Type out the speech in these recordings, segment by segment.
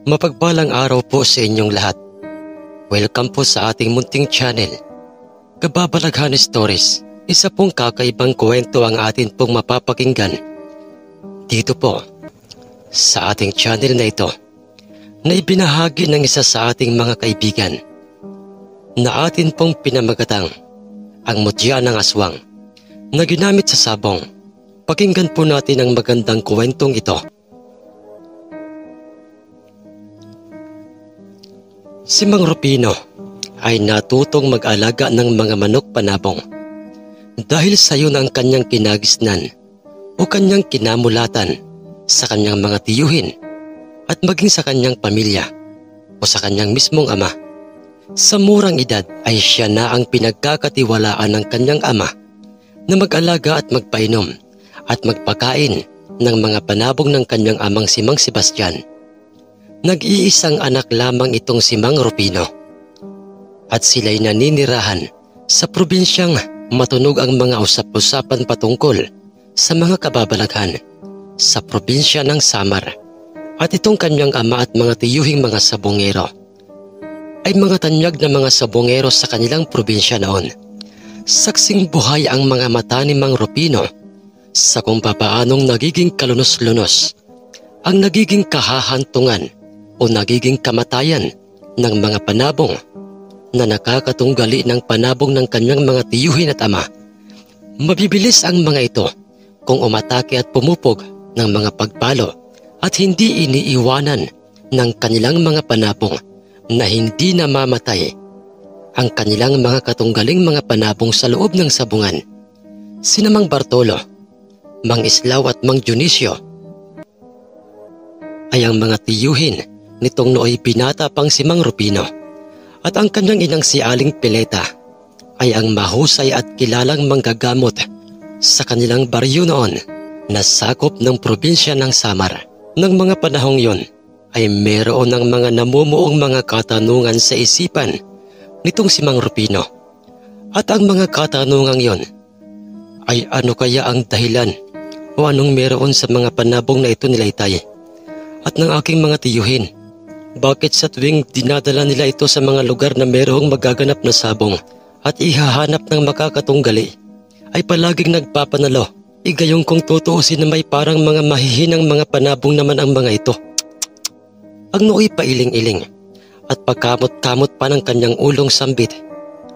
Mapagpalang araw po sa inyong lahat. Welcome po sa ating munting channel, Kababalaghan Stories. Isa pong kakaibang kwento ang atin pong mapapakinggan dito po sa ating channel na ito, na ibinahagi ng isa sa ating mga kaibigan na atin pong pinamagatang ang mutya ng aswang na ginamit sa sabong. Pakinggan po natin ang magandang kwentong ito. Si Mang Rupino ay natutong mag-alaga ng mga manok panabong dahil sa yun ang kanyang kinagisnan o kanyang kinamulatan sa kanyang mga tiyuhin at maging sa kanyang pamilya o sa kanyang mismong ama. Sa murang edad ay siya na ang pinagkakatiwalaan ng kanyang ama na mag-alaga at magpainom at magpakain ng mga panabong ng kanyang amang si Mang Sebastian. Nag-iisang anak lamang itong si Mang Rupino at sila'y naninirahan sa probinsyang matunog ang mga usap-usapan patungkol sa mga kababalaghan sa probinsya ng Samar. At itong kanyang ama at mga tiyuhing mga sabongero ay mga tanyag na mga sabongero sa kanilang probinsya noon. Saksing buhay ang mga mata ni Mang Rupino sa kung papaanong nagiging kalunos-lunos ang nagiging kahahantungan o nagiging kamatayan ng mga panabong na nakakatunggali ng panabong ng kanyang mga tiyuhin at ama. Mabibilis ang mga ito kung umatake at pumupog ng mga pagpalo at hindi iniiwanan ng kanilang mga panabong na hindi namamatay ang kanilang mga katunggaling mga panabong sa loob ng sabungan. Sina Mang Bartolo, Mang Islao at Mang Dionisio ay ang mga tiyuhin nitong nooy binata pang si Mang Rupino, at ang kanyang inang si Aling Pileta ay ang mahusay at kilalang manggagamot sa kanilang baryo noon na sakop ng probinsya ng Samar. Nang mga panahong yon ay meron ng mga namumuong mga katanungan sa isipan nitong si Mang Rupino, at ang mga katanungang yon ay ano kaya ang dahilan o anong meron sa mga panabong na ito nilaytay at ng aking mga tiyuhin. Bakit sa tuwing dinadala nila ito sa mga lugar na merong magaganap na sabong at ihahanap ng makakatunggali ay palaging nagpapanalo? Igayong kung tutuusin na may parang mga mahihinang mga panabong naman ang mga ito. Ang nooy pailing-iling at pagkamot-kamot pa ng kanyang ulong sambit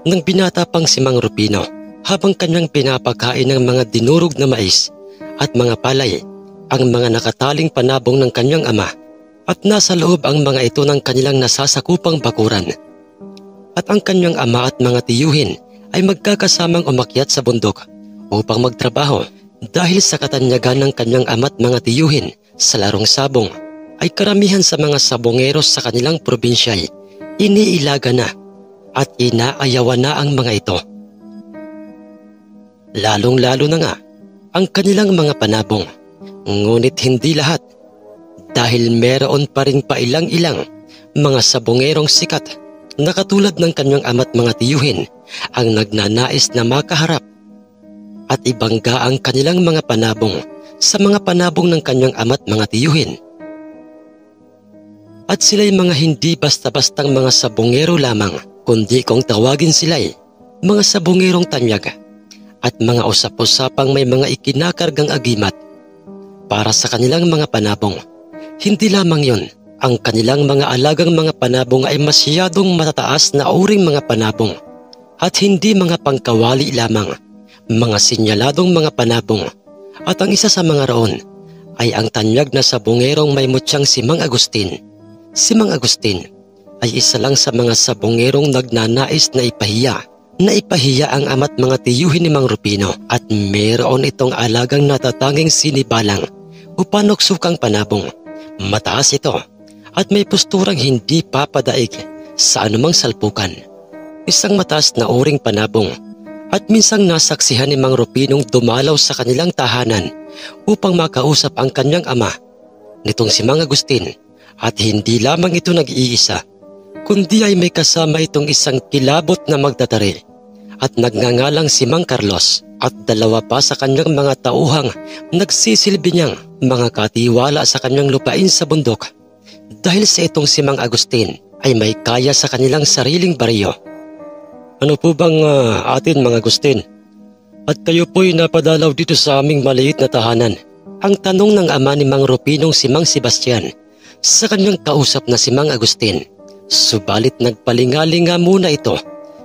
ng binata pang si Mang Rupino habang kanyang pinapakain ng mga dinurog na mais at mga palay ang mga nakataling panabong ng kanyang ama. At nasa loob ang mga ito ng kanilang nasasakupang bakuran. At ang kanyang ama at mga tiyuhin ay magkakasamang umakyat sa bundok upang magtrabaho dahil sa katanyagan ng kanyang ama at mga tiyuhin sa larong sabong ay karamihan sa mga sabongeros sa kanilang probinsya ay iniilaga na at inaayawan na ang mga ito. Lalong-lalo na nga ang kanilang mga panabong, ngunit hindi lahat. Dahil meron pa rin pailang-ilang mga sabongerong sikat na katulad ng kanyang ama't mga tiyuhin ang nagnanais na makaharap at ibangga ang kanilang mga panabong sa mga panabong ng kanyang ama't mga tiyuhin. At sila'y mga hindi basta-bastang mga sabongero lamang, kundi kung tawagin sila'y mga sabongerong tanyag at mga usap-usapang may mga ikinakargang agimat para sa kanilang mga panabong. Hindi lamang yon, ang kanilang mga alagang mga panabong ay masyadong matataas na uring mga panabong at hindi mga pangkawali lamang, mga sinyaladong mga panabong. At ang isa sa mga roon ay ang tanyag na sabongerong may mutyang si Mang Agustin. Si Mang Agustin ay isa lang sa mga sabongerong nagnanais na ipahiya ang ama't mga tiyuhin ni Mang Rupino, at meron itong alagang natatanging sinibalang o panuksukang panabong. Mataas ito at may posturang hindi papadaig sa anumang salpukan. Isang mataas na uring panabong, at minsang nasaksihan ni Mang Rupinong dumalaw sa kanilang tahanan upang makausap ang kanyang ama nitong si Mang Agustin. At hindi lamang ito nag-iisa, kundi ay may kasama itong isang kilabot na magtatari at nagngangalang si Mang Carlos, at dalawa pa sa kanyang mga tauhang nagsisilbi niyang mga katiwala sa kanyang lupain sa bundok dahil sa itong si Mang Agustin ay may kaya sa kanilang sariling baryo. Ano po bang atin, Mang Agustin? At kayo po'y napadalaw dito sa aming maliit na tahanan? Ang tanong ng ama ni Mang Rupinong si Mang Sebastian sa kanyang kausap na si Mang Agustin. Subalit nagpalingalinga muna ito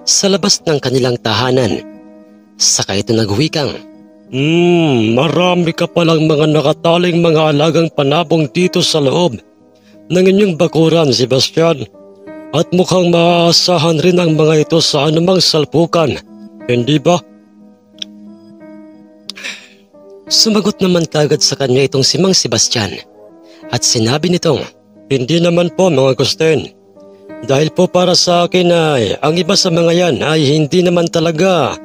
sa labas ng kanilang tahanan. Saka ito nagwikang, marami ka palang mga nakataling mga alagang panabong dito sa loob ng inyong bakuran, Sebastian. At mukhang maaasahan rin ang mga ito sa anumang salpukan, hindi ba? Sumagot naman kagad sa kanya itong si Mang Sebastian at sinabi nitong, hindi naman po, Mang Agustin. Dahil po para sa akin ay ang iba sa mga yan ay hindi naman talaga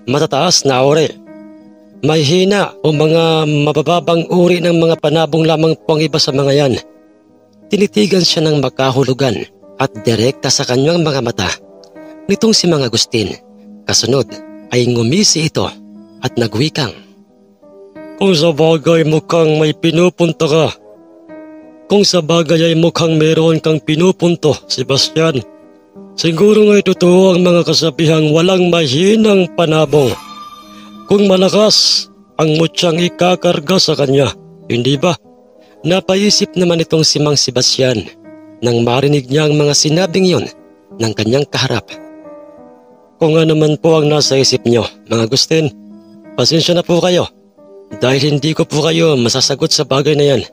matataas na uri. May hina o mga mabababang uri ng mga panabong lamang po ang iba sa mga yan. Tinitigan siya ng makahulugan at direkta sa kanyang mga mata nitong si Mang Agustin. Kasunod ay ngumisi ito at nagwikang, kung sa bagay mukhang may pinupunta ka. Kung sa bagay ay mukhang meron kang pinupunto, Sebastian. Siguro nga'y totoo ang mga kasabihang walang mahinang panabong. Kung malakas, ang mutyang ikakarga sa kanya, hindi ba? Napaisip naman itong si Mang Sebastian nang marinig niya ang mga sinabing yun ng kanyang kaharap. Kung ano man po ang nasa isip niyo, Mang Agustin, pasensya na po kayo dahil hindi ko po kayo masasagot sa bagay na yan.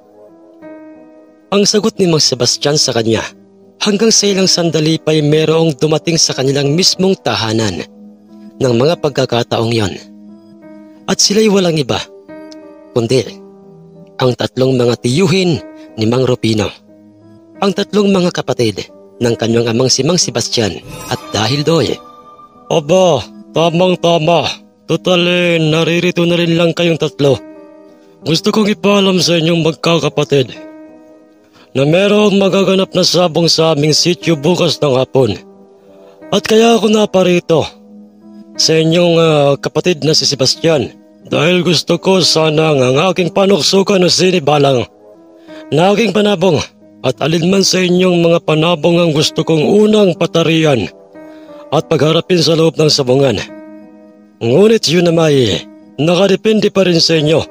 Ang sagot ni Mang Sebastian sa kanya, hanggang sa ilang sandali pa'y merong dumating sa kanilang mismong tahanan ng mga pagkakataong yon. At sila'y walang iba, kundi ang tatlong mga tiyuhin ni Mang Rupino. Ang tatlong mga kapatid ng kanyang amang si Mang Sebastian at dahil doy, aba, tamang-tama, total naririto na rin lang kayong tatlo. Gusto kong ipaalam sa inyong magkakapatid na merong magaganap na sabong sa aming sityo bukas ng hapon. At kaya ako naparito sa inyong kapatid na si Sebastian dahil gusto ko sana ang aking panuksukan o sinibalang na aking panabong at alinman sa inyong mga panabong ang gusto kong unang patarian at pagharapin sa loob ng sabungan. Ngunit yun na may nakadepende pa rin sa inyo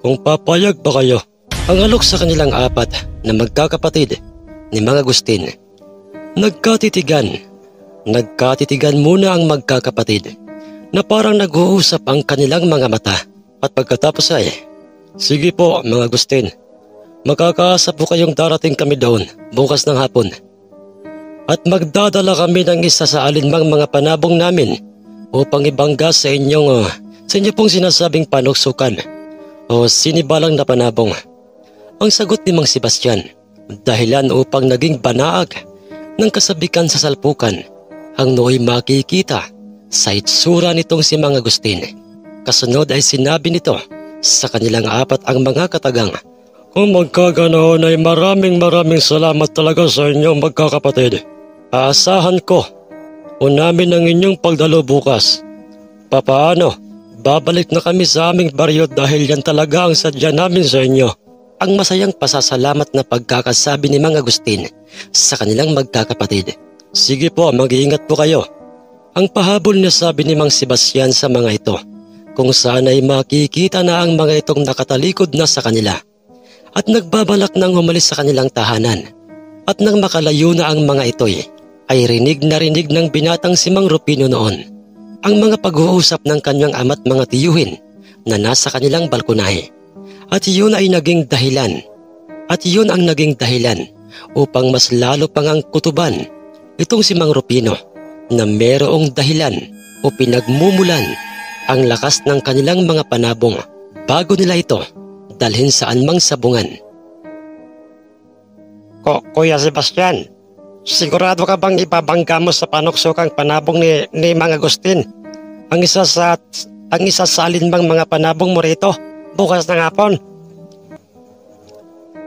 kung papayag ba kayo. Ang alok sa kanilang apat na magkakapatid ni Mang Agustin. Nagkatitigan muna ang magkakapatid na parang nag-uusap ang kanilang mga mata at pagkatapos ay, sige po, Mang Agustin, makakaasa po kayong darating kami doon bukas ng hapon at magdadala kami ng isa sa alinmang mga panabong namin upang ibangga sa inyo pong sinasabing panuksukan o sinibalang na panabong. Ang sagot ni Mang Sebastian, dahilan upang naging banaag ng kasabikan sa salpukan ang nooy makikita sa itsura nitong si Mang Agustin. Kasunod ay sinabi nito sa kanilang apat ang mga katagang, kung magkaganoon ay maraming salamat talaga sa inyong magkakapatid. Aasahan ko unamin ang inyong pagdalo bukas. Papaano? Babalik na kami sa aming baryo dahil yan talaga ang sadya namin sa inyo. Ang masayang pasasalamat na pagkakasabi ni Mang Agustin sa kanilang magkakapatid. Sige po, mag-iingat po kayo. Ang pahabol na sabi ni Mang Sebastian sa mga ito, kung saan ay makikita na ang mga itong nakatalikod na sa kanila at nagbabalak nang umalis sa kanilang tahanan. At nang makalayo na ang mga ito'y ay rinig ng binatang si Mang Rupino noon ang mga pag-uusap ng kanyang ama't mga tiyuhin na nasa kanilang balkonahe. At yun ang naging dahilan upang mas lalo pang ang kutuban itong si Mang Rupino na merong dahilan o pinagmumulan ang lakas ng kanilang mga panabong bago nila ito dalhin sa anumang sabungan. Kuya Sebastian, sigurado ka bang ibabangga mo sa panuksukang panabong ni Mang Agustin ang isa sa alinmang mga panabong mo rito bukas ng hapon?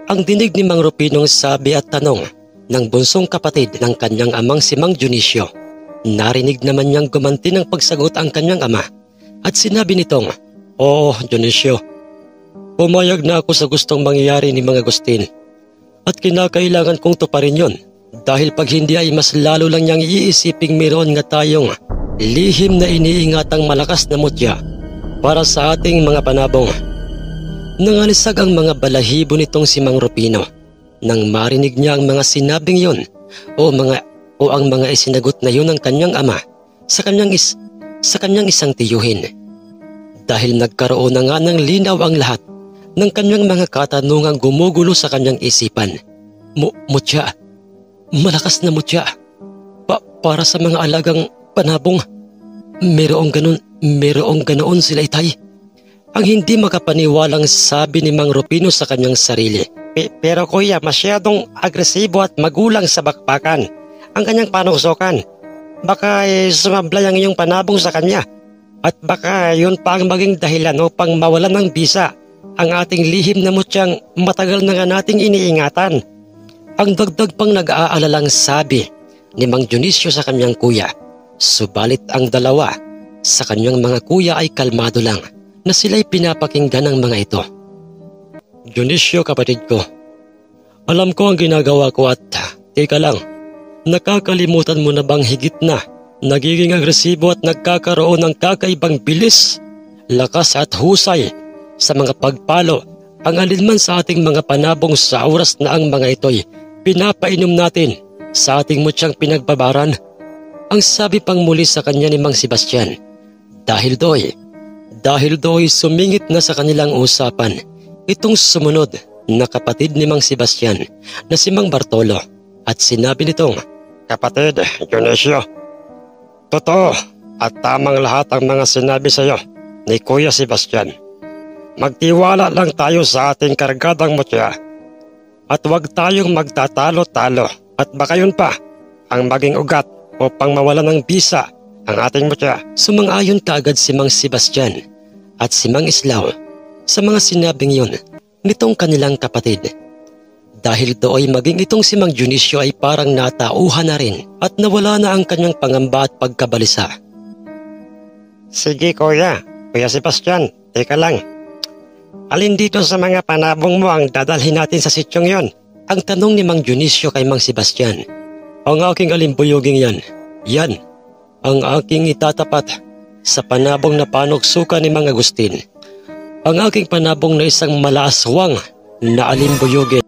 Ang dinig ni Mang Rupinong sabi at tanong ng bunsong kapatid ng kanyang amang si Mang Dionisio. Narinig naman niyang gumanti ng pagsagot ang kanyang ama at sinabi nitong, Oo, Dionisio, pumayag na ako sa gustong mangyayari ni Mang Agustin. At kinakailangan kong tuparin yon. Dahil pag hindi ay mas lalo lang niyang iisiping meron nga tayong lihim na iniingatang malakas na mutya para sa ating mga panabong. Nangalisag ang mga balahibo nitong si Mang Rufino nang marinig niya ang mga sinabing yon o ang mga isinagot na yon ng kanyang ama sa kanyang isang tiyuhin. Dahil nagkaroon na nga ng linaw ang lahat ng kanyang mga katanungang gumugulo sa kanyang isipan. Mutya. Malakas na mutya. Para sa mga alagang panabong. Merong ganoon sila, itay. Ang hindi makapaniwalang sabi ni Mang Rufino sa kanyang sarili. Pero kuya, masyadong agresibo at magulang sa bakbakan ang kanyang panusokan. Baka sumablay ang iyong panabong sa kanya. At baka yun pa ang maging dahilan upang mawalan ng bisa ang ating lihim na mutyang matagal na nga nating iniingatan. Ang dagdag pang nag-aalalang sabi ni Mang Dionisio sa kanyang kuya. Subalit ang dalawa sa kanyang mga kuya ay kalmado lang na sila'y pinapakinggan ng mga ito. Dionisio, kapatid ko, alam ko ang ginagawa ko at teka lang, nakakalimutan mo na bang higit na nagiging agresibo at nagkakaroon ng kakaibang bilis, lakas at husay sa mga pagpalo ang alinman sa ating mga panabong sa oras na ang mga ito'y pinapainom natin sa ating mutyang pinagbabaran? Ang sabi pang muli sa kanya ni Mang Sebastian. Dahil do'y sumingit na sa kanilang usapan itong sumunod na kapatid ni Mang Sebastian na si Mang Bartolo at sinabi nitong, Kapatid Dionisio, totoo at tamang lahat ang mga sinabi sa iyo ni Kuya Sebastian. Magtiwala lang tayo sa ating kargadang mutya at huwag tayong magtatalo-talo at baka yun pa ang maging ugat upang mawala ng bisa ang ating mutya. Sumang-ayon kaagad si Mang Sebastian at si Mang Islao sa mga sinabing yun nitong kanilang kapatid. Dahil do'y maging itong si Mang Dionisio ay parang natauhan na rin at nawala na ang kanyang pangamba at pagkabalisa. Sige Kuya Sebastian, teka lang. Alin dito sa mga panabong mo ang dadalhin natin sa sityong yon? Ang tanong ni Mang Dionisio kay Mang Sebastian. Ang aking alimbuyoging yan. Yan ang aking itatapat sa panabong na panuksukan ni Mang Agustin. Ang aking panabong na isang malaaswang na alimbuyogin.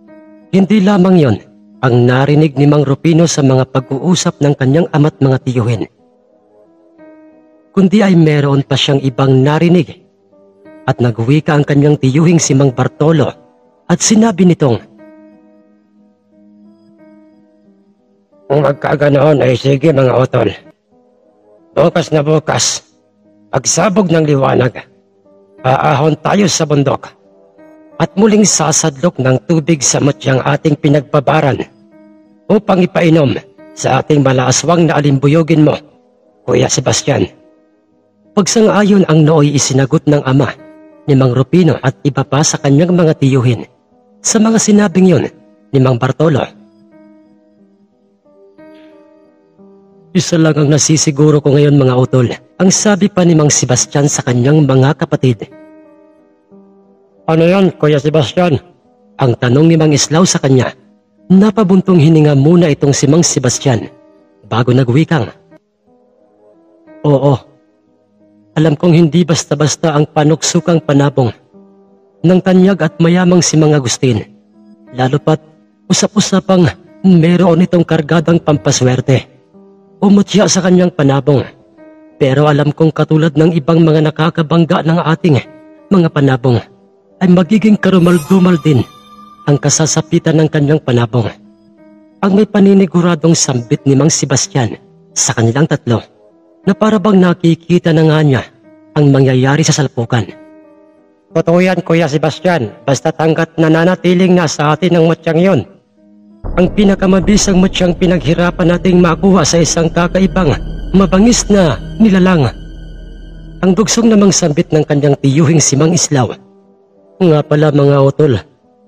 Hindi lamang yon ang narinig ni Mang Rufino sa mga pag-uusap ng kanyang ama't mga tiyuhin, kundi ay meron pa siyang ibang narinig. At nagwika ang kanyang tiyuhing si Mang Bartolo at sinabi nitong, Kung magkaganoon ay sige mga utol. Bukas na bukas, pagsabog ng liwanag, aahon tayo sa bundok at muling sasadlok ng tubig sa mutyang ating pinagbabaran upang ipainom sa ating malaaswang na alimbuyogin mo, Kuya Sebastian. Pagsang-ayon ang nooy isinagot ng ama ni Mang Rufino at iba pa sa kanyang mga tiyuhin sa mga sinabing yun ni Mang Bartolo. Isa lang ang nasisiguro ko ngayon mga utol, ang sabi pa ni Mang Sebastian sa kanyang mga kapatid. Ano yan, Kuya Sebastian? Ang tanong ni Mang Islao sa kanya. Napabuntong hininga muna itong si Mang Sebastian bago nagwikang. Oo, alam kong hindi basta-basta ang panuksukang panabong ng tanyag at mayamang si Mang Agustin. Lalo pat usap-usapang meron itong kargadang pampaswerte o mutya sa kanyang panabong. Pero alam kong katulad ng ibang mga nakakabangga ng ating mga panabong ay magiging karumal-dumal din ang kasasapitan ng kanyang panabong. Ang may paniniguradong sambit ni Mang Sebastian sa kanilang tatlo na parabang nakikita na nga niya ang mangyayari sa salpukan. Totoo yan, Kuya Sebastian, basta hanggat nananatiling nasa atin ang mutyang yon. Ang pinakamabisang mutyang pinaghirapan nating makuha sa isang kakaibang, mabangis na nilalang. Ang dugsong namang sambit ng kanyang tiyuhing si Mang Islao. Nga pala mga utol,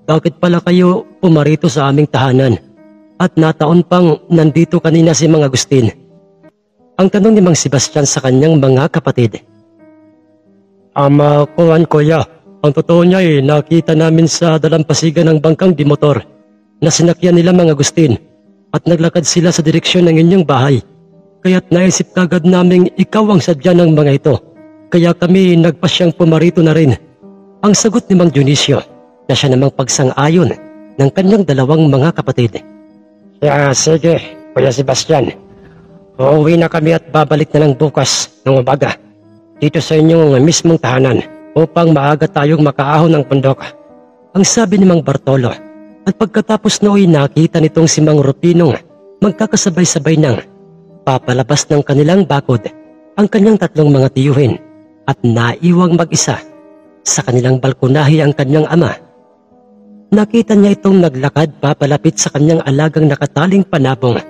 bakit pala kayo pumarito sa aming tahanan at nataon pang nandito kanina si Mang Agustin? Ang tanong ni Mang Sebastian sa kanyang mga kapatid. Kuya, ang totoo niya nakita namin sa dalampasigan ng bangkang dimotor na sinakyan nila Mang Agustin at naglakad sila sa direksyon ng inyong bahay. Kaya't naisip kagad naming ikaw ang sadya ng mga ito. Kaya kami nagpasyang pumarito na rin. Ang sagot ni Mang Dionisio na siya namang pagsang-ayon ng kanyang dalawang mga kapatid. Sige, Kuya Sebastian. Uuwi na kami at babalik na lang bukas ng umaga dito sa inyong mismong tahanan upang maaga tayong makaahon ng bundok. Ang sabi ni Mang Bartolo at pagkatapos nooy nakita nitong si Mang Rupinong magkakasabay-sabay nang papalabas ng kanilang bakod ang kanyang tatlong mga tiyuhin at naiwang mag-isa sa kanilang balkonahe ang kanyang ama. Nakita niya itong naglakad papalapit sa kanyang alagang nakataling panabong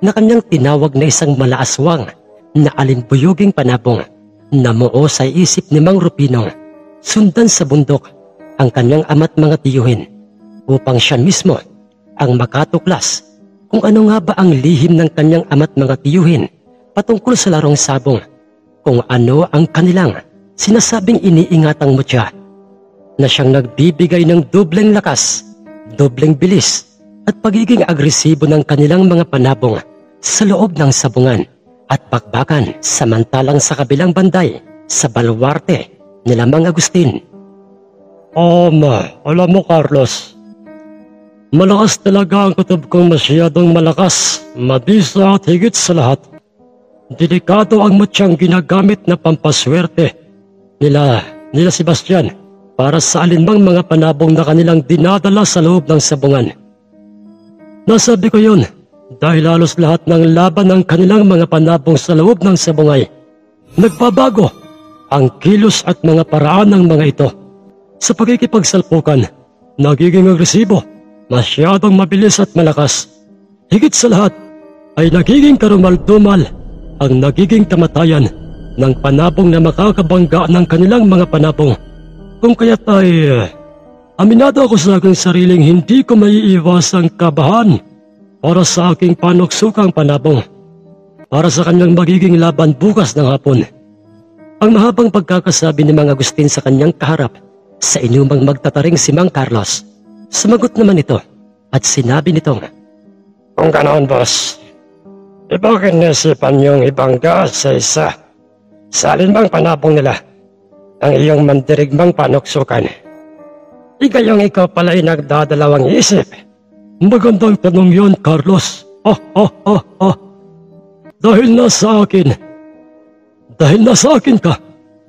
na kanyang tinawag na isang malaaswang na alimbuyuging panabong na muo sa isip ni Mang Rupinong sundan sa bundok ang kanyang ama't mga tiyuhin upang siya mismo ang makatuklas kung ano nga ba ang lihim ng kanyang ama't mga tiyuhin patungkol sa larong sabong, kung ano ang kanilang sinasabing iniingatang mutya na siyang nagbibigay ng dobleng lakas, dobleng bilis at pagiging agresibo ng kanilang mga panabong sa loob ng sabungan at bakbakan, samantalang sa kabilang banday sa baluarte nila Mang Agustin. Alam mo Carlos, malakas talaga ang kutob kong, masyadong malakas, mabisa at higit sa lahat. Delikado ang mutyang ginagamit na pampaswerte nila Sebastian para sa alinmang mga panabong na kanilang dinadala sa loob ng sabungan. Nasabi ko yun dahil halos lahat ng laban ng kanilang mga panabong sa loob ng sabungay. Nagbabago ang kilos at mga paraan ng mga ito. Sa pagkikipagsalpukan, nagiging agresibo, masyadong mabilis at malakas. Higit sa lahat ay nagiging karumal-dumal ang nagiging kamatayan ng panabong na makakabangga ng kanilang mga panabong. Kung kaya't ay aminado ako sa aking sariling hindi ko maiiwasang kabahan para sa aking panuksukang panabong para sa kanyang magiging laban bukas ng hapon. Ang mahabang pagkakasabi ni Mang Agustin sa kanyang kaharap sa inumang magtataring si Mang Carlos. Sumagot naman ito at sinabi nitong, kung ganoon boss, bakit naisipan niyong ibangga sa isa sa alinmang panabong nila ang iyong mandirigmang panuksukan? Ikayong ikaw pala'y nagdadalawang isip. Magandang tanong yon, Carlos. Dahil nasa akin ka,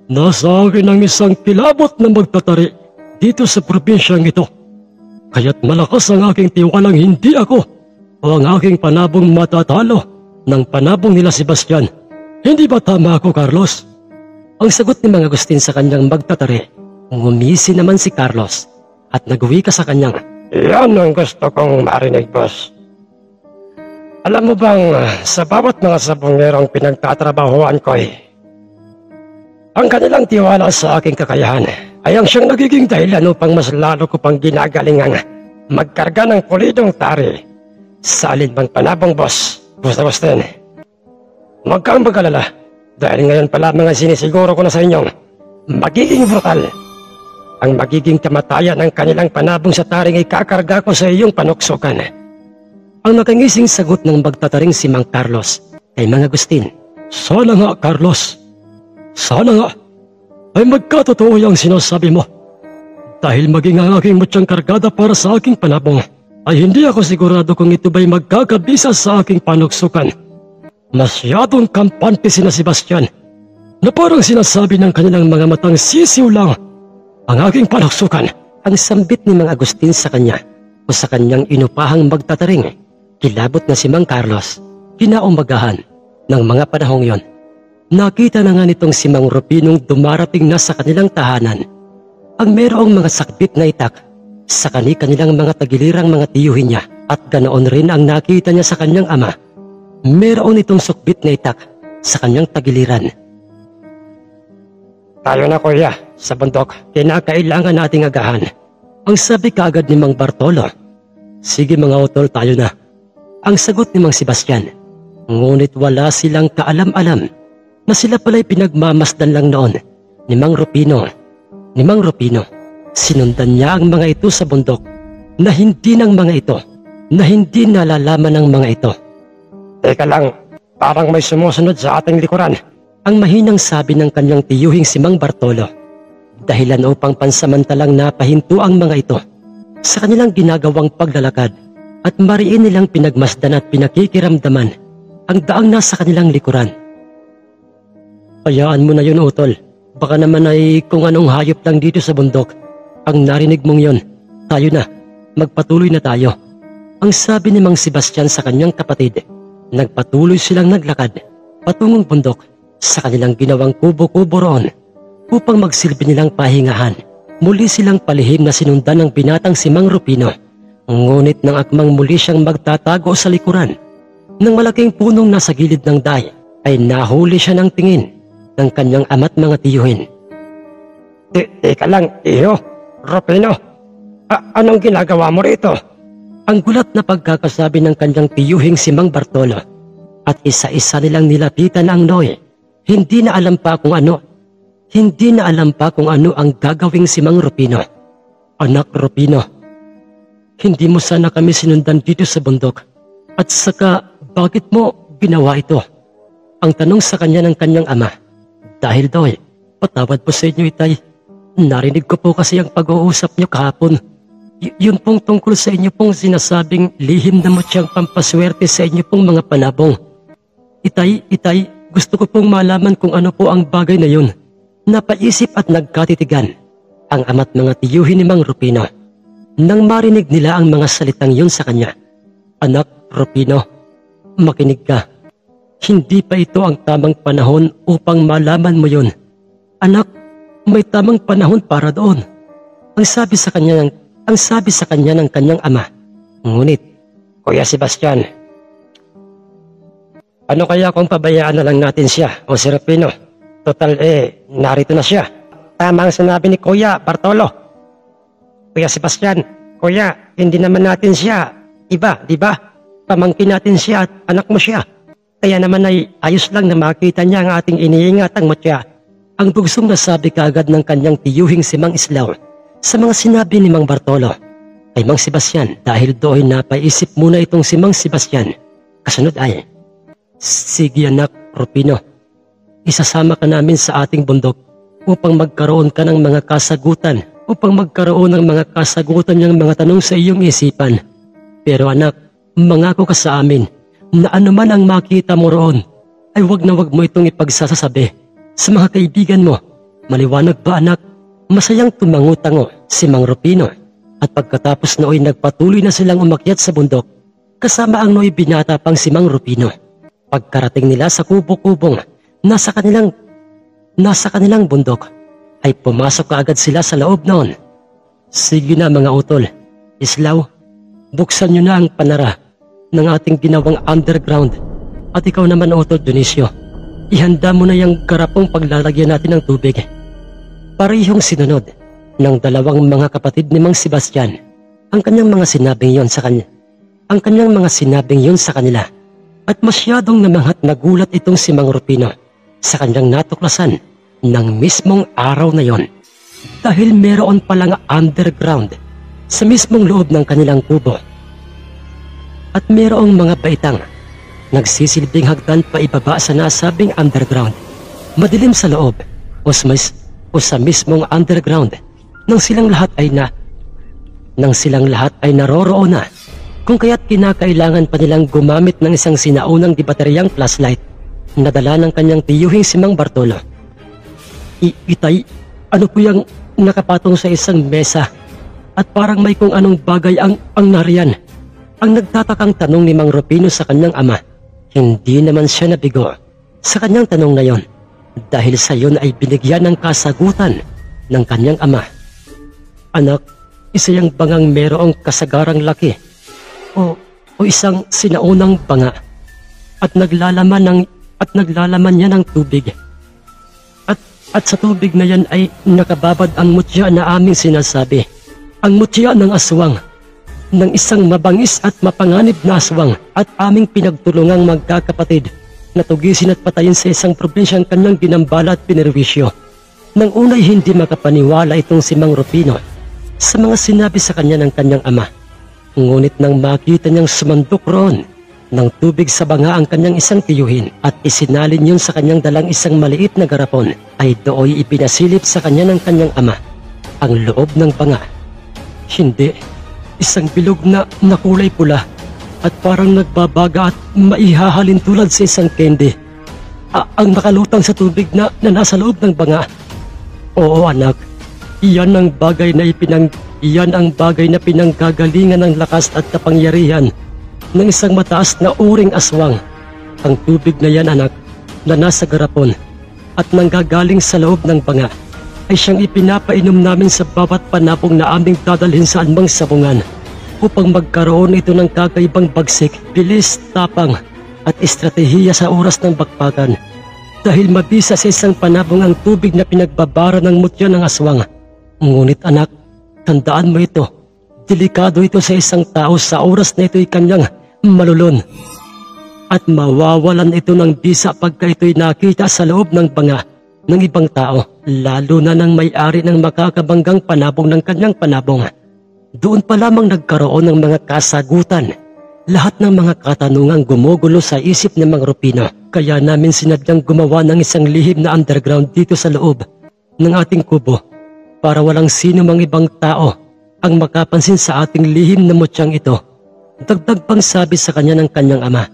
nasa akin ang isang kilabot na magtatari dito sa probinsyang ito. Kaya't malakas ang aking tiwalang hindi ako o ang aking panabong matatalo ng panabong nila Sebastian. Hindi ba tama ako, Carlos? Ang sagot ni Mang Agustin sa kanyang magtatari, ngumisi naman si Carlos at nagwika sa kanyang, yan ang gusto kong marinig, boss. Alam mo bang sa bawat mga sabongerong pinagtatrabahuan ko ang kanilang tiwala sa aking kakayahan ay ang siyang nagiging dahilan upang mas lalo ko pang ginagalingang magkarga ng pulidong tari sa alinmang panabong, boss. Basta-bastin. Huwag kang mag-alala dahil ngayon pa lamang ang sinisiguro ko na sa inyong magiging brutal ang magiging kamatayan ng kanilang panabong sa taring ikakarga ko sa iyong panuksukan. Ang nakangising sagot ng magtataring si Mang Carlos kay Mang Agustin. Sana nga, Carlos. Sana nga ay magkatotoo yung sinasabi mo. Dahil maging ang aking mutyang kargada para sa aking panabong ay hindi ako sigurado kung ito ba'y magkakabisa sa aking panuksukan. Masyadong kampante sina Sebastian na parang sinasabi ng kanilang mga matang sisiw lang ang aking panuksukan. Ang sambit ni Mang Agustin sa kanya o sa kanyang inupahang magtataring, kilabot na si Mang Carlos. Kinaumagahan ng mga panahong yon, nakita na nga nitong si Mang Rupinong dumarating na sa kanilang tahanan. Ang mayroong mga sakbit na itak sa kanilang mga tagilirang mga tiyuhin niya at ganoon rin ang nakita niya sa kanyang ama. Mayroon itong sukbit na itak sa kanyang tagiliran. Tayo na kuya, sa bundok, kinakailangan nating agahan. Ang sabi kaagad ni Mang Bartolo. Sige mga utol, tayo na. Ang sagot ni Mang Sebastian. Ngunit wala silang kaalam-alam na sila pala'y pinagmamasdan lang noon ni Mang Rupino. Ni Mang Rupino, sinundan niya ang mga ito sa bundok na hindi ng mga ito na hindi nalalaman ng mga ito. Teka lang, parang may sumusunod sa ating likuran, ang mahinang sabi ng kanyang tiyuhing si Mang Bartolo. Dahilan upang pansamantalang napahinto ang mga ito sa kanilang ginagawang paglalakad at mariin nilang pinagmasdan at pinakikiramdaman ang daang nasa kanilang likuran. Hayaan mo na yun, Utol. Baka naman ay kung anong hayop lang dito sa bundok ang narinig mong yon. Tayo na, magpatuloy na tayo. Ang sabi ni Mang Sebastian sa kanyang kapatid. Nagpatuloy silang naglakad patungong bundok sa kanilang ginawang kubo-kubo roon upang magsilbi nilang pahingahan. Muli silang palihim na sinundan ng binatang si Mang Rufino. Ngunit nang akmang muli siyang magtatago sa likuran ng malaking punong nasa gilid ng dahi, ay nahuli siya ng tingin ng kanyang ama't mga tiyuhin. Teka lang, iyo, Rufino. Anong ginagawa mo rito? Ang gulat na pagkakasabi ng kanyang tiyuhing si Mang Bartolo at isa-isa nilang nilapitan ang Noe. Hindi na alam pa kung ano ang gagawing si Mang Rufino. Anak Rufino, hindi mo sana kami sinundan dito sa bundok. At saka, bakit mo ginawa ito? Ang tanong sa kanya ng kanyang ama. Dahil daw patawad po sa inyo, Itay. Narinig ko po kasi ang pag-uusap niyo kahapon. Yun pong tungkol sa inyo pong sinasabing lihim na mutyang pampaswerte sa inyo pong mga panabong. Itay, gusto ko pong malaman kung ano po ang bagay na yun. Napaisip at nagkatitigan ang ama't mga tiyuhin ni Mang Rufino nang marinig nila ang mga salitang yun sa kanya. Anak Rufino, makinig ka. Hindi pa ito ang tamang panahon upang malaman mo yun. Anak, may tamang panahon para doon. Ang sabi sa kanya ng kanyang ama. Ngunit, Kuya Sebastian, ano kaya kung pabayaan na lang natin siya o si Rufino? Total narito na siya. Tama ang sinabi ni Kuya Bartolo. Kuya Sebastian, Kuya, hindi naman natin siya iba, di ba? Pamangkin natin siya at anak mo siya. Kaya naman ay ayos lang na makita niya ang ating iniingatang mutya. Ang bugsong nasabi kaagad ng kanyang tiyuhing si Mang Islaw sa mga sinabi ni Mang Bartolo ay Mang Sebastian, dahil doon napaisip muna itong si Mang Sebastian. Kasunod ay, sige anak Rufino, isasama ka namin sa ating bundok upang magkaroon ka ng mga kasagutan, ng mga tanong sa iyong isipan. Pero anak, mangako ka sa amin na anuman ang makita mo roon ay wag na wag mo itong ipagsasasabi sa mga kaibigan mo. Maliwanag ba anak? Masayang tumango-tango si Mang Rufino at pagkatapos nooy nagpatuloy na silang umakyat sa bundok kasama ang nooy binata pang si Mang Rufino. Pagkarating nila sa kubo-kubong nasa kanilang bundok ay pumasok kaagad sila sa loob noon. Sige na mga utol, Islaw, buksan nyo na ang panara ng ating ginawang underground. At ikaw naman, Utol Dionisio, ihanda mo na yung garapong paglalagyan natin ng tubig. Parehong sinunod ng dalawang mga kapatid ni Mang Sebastian ang kanyang mga sinabing yon sa kanila. At masyadong namanghat na gulat itong si Mang Rufino sa kanyang natuklasan ng mismong araw na yon. Dahil meron palang underground sa mismong loob ng kanilang kubo. At mayroong mga baitang nagsisilbing hagdan pa ibaba sa nasabing underground. Madilim sa loob o sa mismong underground nang silang lahat ay naroroon na, kung kaya't kinakailangan pa nilang gumamit ng isang sinaunang di bateryang flashlight na dala ng kanyang tiyuhing si Mang Bartolo. Itay, ano po yung nakapatong sa isang mesa at parang may kung anong bagay ang nariyan? Ang nagtatakang tanong ni Mang Rufino sa kanyang ama. Hindi naman siya nabigo sa kanyang tanong na yon, dahil sa yon ay binigyan ng kasagutan ng kanyang ama. Anak, isa yung bangang merong kasagarang laki o isang sinaunang banga at naglalaman niya ng tubig. At sa tubig na yan ay nakababad ang mutya na aming sinasabi. Ang mutya ng aswang, ng isang mabangis at mapanganib na aswang at aming pinagtulungang magkakapatid na tugisin at patayin sa isang probinsyang kanyang ginambala at pinerwisyo. Nang unay hindi makapaniwala itong si Mang Rufino sa mga sinabi sa kanya ng kanyang ama. Ngunit nang makita niyang sumandok roon ng tubig sa banga ang kanyang isang tiyuhin at isinalin yun sa kanyang dalang isang maliit na garapon, ay dooy ipinasilip sa kanya ng kanyang ama ang loob ng banga. Hindi, isang bilog na kulay pula at parang nagbabaga at maihahalin tulad sa isang candy. Ang nakalutang sa tubig na nasa loob ng banga. Oo anak, iyan ang bagay na pinanggagalingan ng lakas at kapangyarihan ng isang mataas na uring aswang. Ang tubig na yan anak, na nasa garapon at nanggagaling sa loob ng banga, ay siyang ipinapainom namin sa bawat panabong na aming dadalhin sa anumang sabungan upang magkaroon ito ng kakaibang bagsik, bilis, tapang at estratehiya sa oras ng bakbakan. Dahil mabisa sa isang panabong ang tubig na pinagbabara ng mutya ng aswang. Ngunit anak, tandaan mo ito, delikado ito sa isang tao sa oras na ito'y kanyang malulon. At mawawalan ito ng bisa pagka ito'y nakita sa loob ng banga ng ibang tao, lalo na ng may-ari ng makakabanggang panabong ng kanyang panabong. Doon pa lamang nagkaroon ng mga kasagutan. Lahat ng mga katanungang gumugulo sa isip ng mga Rupino. Kaya namin sinadyang gumawa ng isang lihim na underground dito sa loob ng ating kubo para walang sino mang ibang tao ang makapansin sa ating lihim na mutyang ito. Dagdag pang sabi sa kanya ng kanyang ama.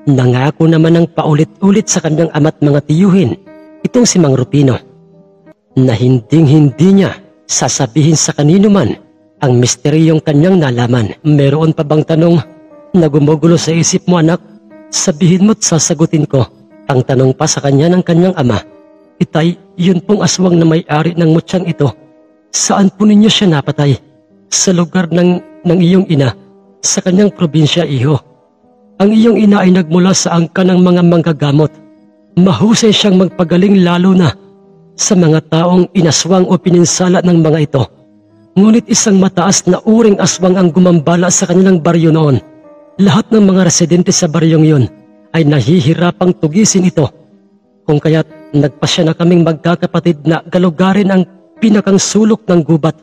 Nangako naman ng paulit-ulit sa kanyang ama't mga tiyuhin, itong si Mang Rupino, na hinding-hindi niya sasabihin sa kanino man ang misteryong kanyang nalaman. Meron pa bang tanong na gumugulo sa isip mo anak? Sabihin mo't sasagutin ko. Ang tanong pa sa kanya ng kanyang ama. Itay, yun pong aswang na may-ari ng mutyang ito. Saan po ninyo siya napatay? Sa lugar ng iyong ina, sa kanyang probinsya iho. Ang iyong ina ay nagmula sa angkan ng mga manggagamot. Mahusay siyang magpagaling lalo na sa mga taong inaswang o pininsala ng mga ito. Ngunit isang mataas na uring aswang ang gumambala sa kanilang baryo noon. Lahat ng mga residente sa baryong yun ay nahihirapang tugisin ito. Kung kaya't nagpasya na kaming magkakapatid na galugarin ang pinakang sulok ng gubat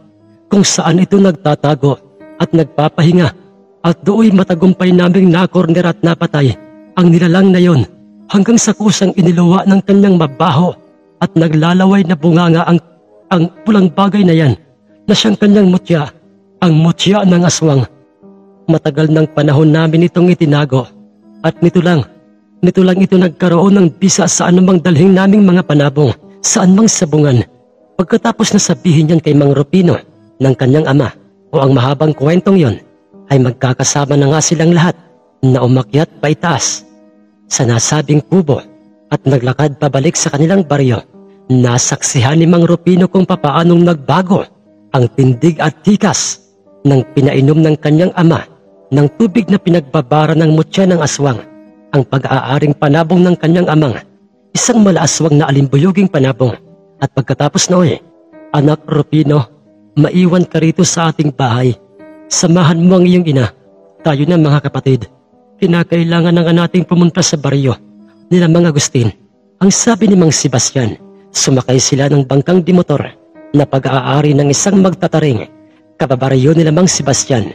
kung saan ito nagtatago at nagpapahinga, at dooy matagumpay naming nakorner at napatay ang nilalang na yon hanggang sa kusang iniluwa ng kanyang mabaho at naglalaway na bunganga ang pulang bagay na yan na siyang kanyang mutya, ang mutya ng aswang. Matagal ng panahon namin itong itinago at nito lang ito nagkaroon ng bisa sa anumang dalhin naming mga panabong, saan mang sabungan. Pagkatapos na sabihin yan kay Mang Rupino ng kanyang ama o ang mahabang kwentong yon, ay magkakasama na nga silang lahat na umakyat paitaas sa nasabing kubo at naglakad pabalik sa kanilang baryo. Nasaksihan ni Mang Rupino kung papaanong nagbago ang tindig at tikas ng pinainom ng kanyang ama ng tubig na pinagbabara ng mutya ng aswang. Ang pag-aaring panabong ng kanyang amang, isang malaaswang na alimbuyuging panabong. At pagkatapos noon, anak Rupino, maiwan ka rito sa ating bahay. Samahan mo ang iyong ina. Tayo na mga kapatid. Kinakailangan na nga nating pumunta sa baryo nila Mang Agustin. Ang sabi ni Mang Sebastian, sumakay sila ng bangkang dimotor na pag-aari ng isang magtataring kababaryo nila Mang Sebastian,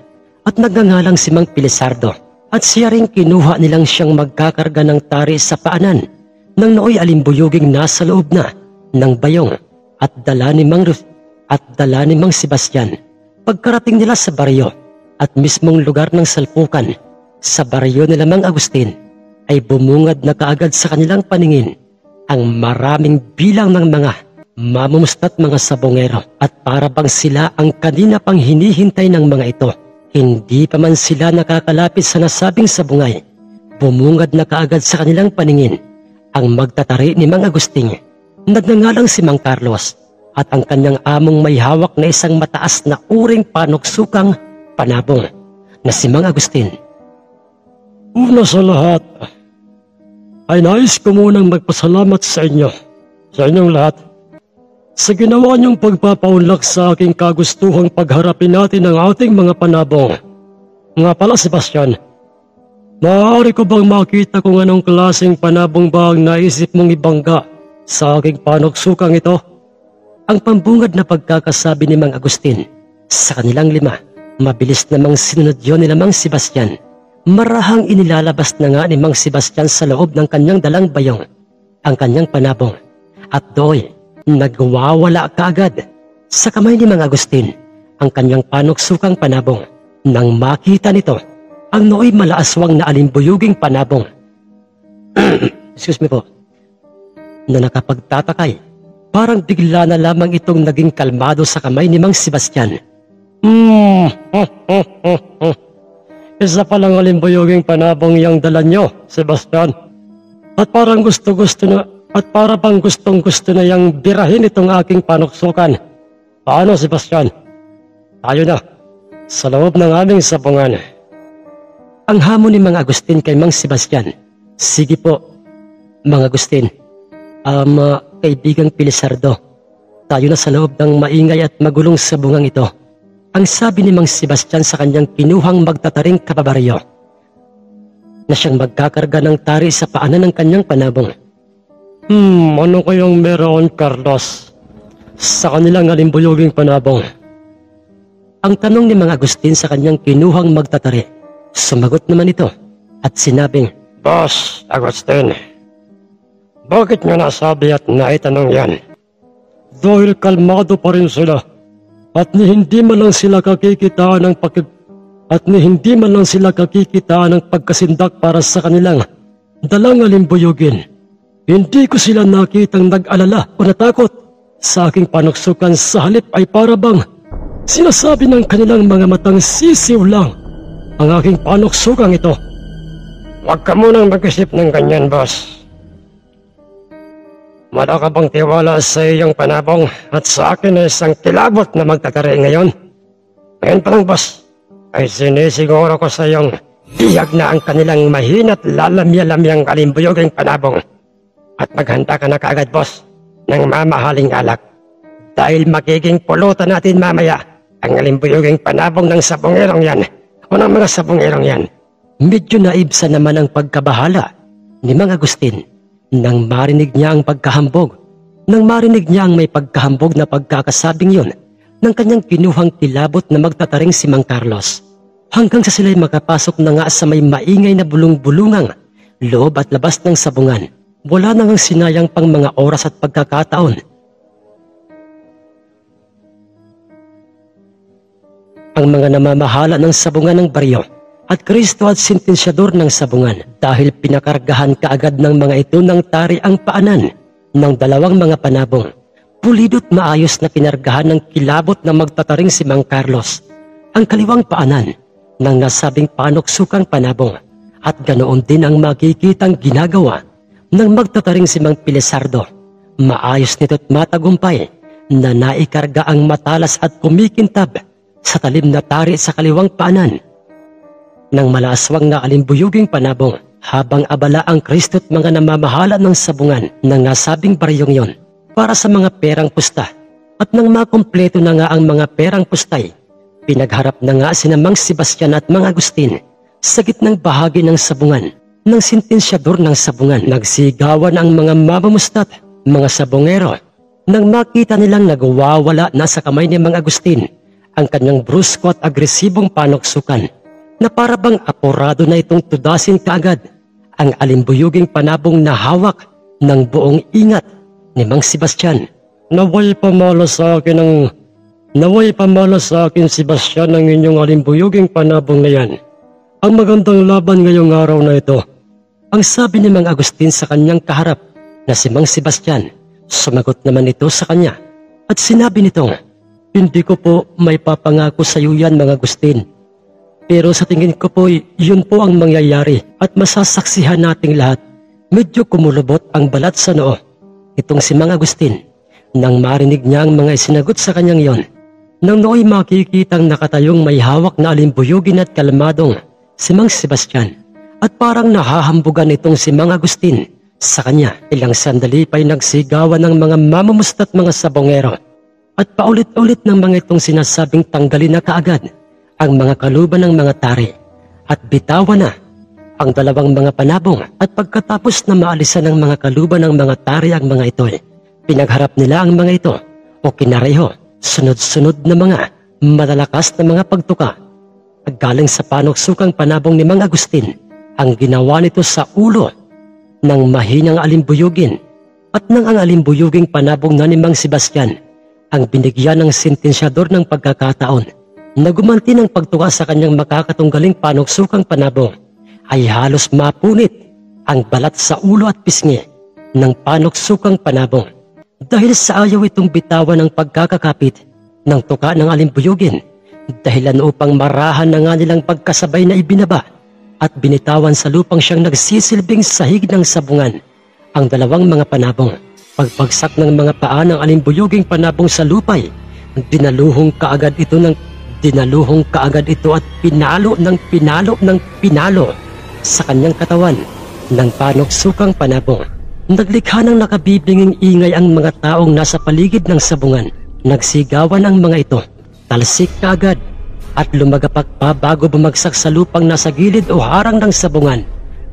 at nagngangalang si Mang Pilisardo, at siya ring kinuha nilang siyang magkakarga ng tari sa paanan nang nooy alimbuyuging nasa loob na ng bayong at dala ni Mang Sebastian. Pagkarating nila sa baryo at mismong lugar ng salpukan sa baryo nila Mang Agustin, ay bumungad na kaagad sa kanilang paningin ang maraming bilang ng mga mamumusta't mga sabongero, at para bang sila ang kanina pang hinihintay ng mga ito. Hindi pa man sila nakakalapit sa nasabing sabungay, bumungad na kaagad sa kanilang paningin ang magtatari ni Mang Agustin. Nagngangalang si Mang Carlos at ang kanyang among may hawak na isang mataas na uring panuksukang panabong na si Mang Agustin. Una sa lahat, ay nais ko munang magpasalamat sa inyong lahat, sa ginawa niyong pagpapaunlak sa aking kagustuhang pagharapin natin ang ating mga panabong. Nga pala Sebastian, maaari ko bang makita kung anong klaseng panabong ba ang naisip mong ibangga sa aking panuksukang ito? Ang pambungad na pagkakasabi ni Mang Agustin sa kanilang lima Mabilis namang sinunod yun ni Mang Sebastian. Marahang inilalabas na nga ni Mang Sebastian sa loob ng kanyang dalang bayong ang kanyang panabong. At do'y nagwawala kaagad sa kamay ni Mang Agustin ang kanyang panuksukang panabong. Nang makita nito ang nooy malaaswang na alimbuyuging panabong. Excuse me po. Na nakapagtatakay, parang bigla na lamang itong naging kalmado sa kamay ni Mang Sebastian. Isa palang alimbuyuging panabong yung dala nyo, Sebastian. At parang gustong-gusto na yung birahin itong aking panuksukan. Paano, Sebastian? Tayo na, sa loob ng aming sabungan. Ang hamon ni Mang Agustin kay Mang Sebastian. Sige po, Mang Agustin. Kaibigang Pilisardo, tayo na sa loob ng maingay at magulong sabungang ito. Ang sabi ni Mang Sebastian sa kanyang kinuhang magtataring kababaryo na siyang magkakarga ng tari sa paanan ng kanyang panabong. Ano kayong meron, Carlos, sa kanilang alimbuyuging panabong? Ang tanong ni Mang Agustin sa kanyang kinuhang magtatari. Sumagot naman ito at sinabing, Boss Agustin, bakit nyo nasabi at naitanong yan? Dahil kalmado pa rin sila at hindi man lang sila kakikitaan ng pagkasindak para sa kanilang dalang alimbuyugin. Hindi ko sila nakitang nag-alala o natakot. Sa aking panuksukan sa halip ay para bang sinasabi ng kanilang mga matang sisiw lang ang aking panuksukang ito. Huwag ka munang mag-isip ng ganyan, boss. Wala ka bang tiwala sa iyong panabong at sa akin ay isang kilabot na magtatari ngayon? Ngayon pa lang, boss, ay sinisiguro ko sa iyong biyag na ang kanilang mahina't lalamya-lamyang alimbuyuging panabong. At maghanda ka na kaagad, boss, ng mamahaling alak. Dahil magiging pulutan natin mamaya ang alimbuyuging panabong ng sabongerong yan o ng mga sabongerong yan. Medyo naibsa naman ang pagkabahala ni Mang Agustin nang marinig niya ang pagkahambog. Nang marinig niya ang may pagkahambog na pagkakasabing yun ng kanyang kinuhang kilabot na magtataring si Mang Carlos. Hanggang sa sila'y makapasok na nga sa may maingay na bulong-bulungang loob at labas ng sabungan. Wala nang sinayang pang mga oras at pagkakataon. Ang mga namamahala ng sabungan ng baryo at Kristo at sentensyador ng sabungan dahil pinakargahan kaagad ng mga ito ng tari ang paanan ng dalawang mga panabong. Pulido't maayos na pinargahan ng kilabot na magtataring si Mang Carlos ang kaliwang paanan ng nasabing panuksukang panabong at ganoon din ang makikitang ginagawa ng magtataring si Mang Pilisardo. Maayos nito't matagumpay na naikarga ang matalas at kumikintab sa talim na tari sa kaliwang paanan ng malaswang na alimbuyuging panabong habang abala ang Kristo't mga namamahala ng sabungan ng nasabing baryong yon para sa mga perang pusta. At nang makumpleto na nga ang mga perang pustay, pinagharap na nga sina Mang Sebastian at Mang Agustin sa gitnang bahagi ng sabungan ng sentensyador ng sabungan. Nagsigawan ang mga mamamustat, mga sabongero, nang makita nilang nagwawala na sa kamay ni Mang Agustin ang kanyang brusko at agresibong panuksukan na para bang apurado na itong tudasin kaagad ang alimbuyuging panabong na hawak ng buong ingat ni Mang Sebastian. Naway pamala sa akin, Sebastian, ang inyong alimbuyuging panabong na yan. Ang magandang laban ngayong araw na ito. Ang sabi ni Mang Agustin sa kanyang kaharap na si Mang Sebastian. Sumagot naman ito sa kanya at sinabi nitong, hindi ko po may papangako sa iyo yan, Mang Agustin. Pero sa tingin ko po, yun po ang mangyayari at masasaksihan nating lahat. Medyo kumulubot ang balat sa noo itong si Mang Agustin nang marinig niya ang mga isinagot sa kanyang yon. Nang nooy makikitang nakatayong may hawak na alimbuyugin at kalmadong si Mang Sebastian at parang nahahambugan itong si Mang Agustin sa kanya. Ilang sandali pa'y nagsigawan ng mga mamamusta at mga sabongero at paulit-ulit ng mga itong sinasabing tanggalin na kaagad ang mga kaluban ng mga tari at bitawan na ang dalawang mga panabong. At pagkatapos na maalisan ng mga kaluban ng mga tari ang mga ito, pinagharap nila ang mga ito o kinareho sunod-sunod na mga malalakas na mga pagtuka galing sa panuksukang panabong ni Mang Agustin ang ginawa nito sa ulo ng mahinang alimbuyugin at nang ang alimbuyuging panabong na ni Mang Sebastian ang binigyan ng sentensyador ng pagkakataon na gumanti ng pagtuka sa kanyang makakatunggaling panuksukang panabong, ay halos mapunit ang balat sa ulo at pisngi ng panuksukang panabong dahil sa ayaw itong bitawan ng pagkakakapit ng tuka ng alimbuyugin, dahilan upang marahan na nga nilang pagkasabay na ibinaba at binitawan sa lupang siyang nagsisilbing sahig ng sabungan ang dalawang mga panabong. Pagpagsak ng mga paa ng alimbuyuging panabong sa lupay, dinaluhong kaagad ito at pinalo sa kanyang katawan ng panuksukang panabong. Naglikha ng nakabibinging ingay ang mga taong nasa paligid ng sabungan. Nagsigawan ang mga ito, talsik kaagad at lumagapak pa bago bumagsak sa lupang nasa gilid o harang ng sabungan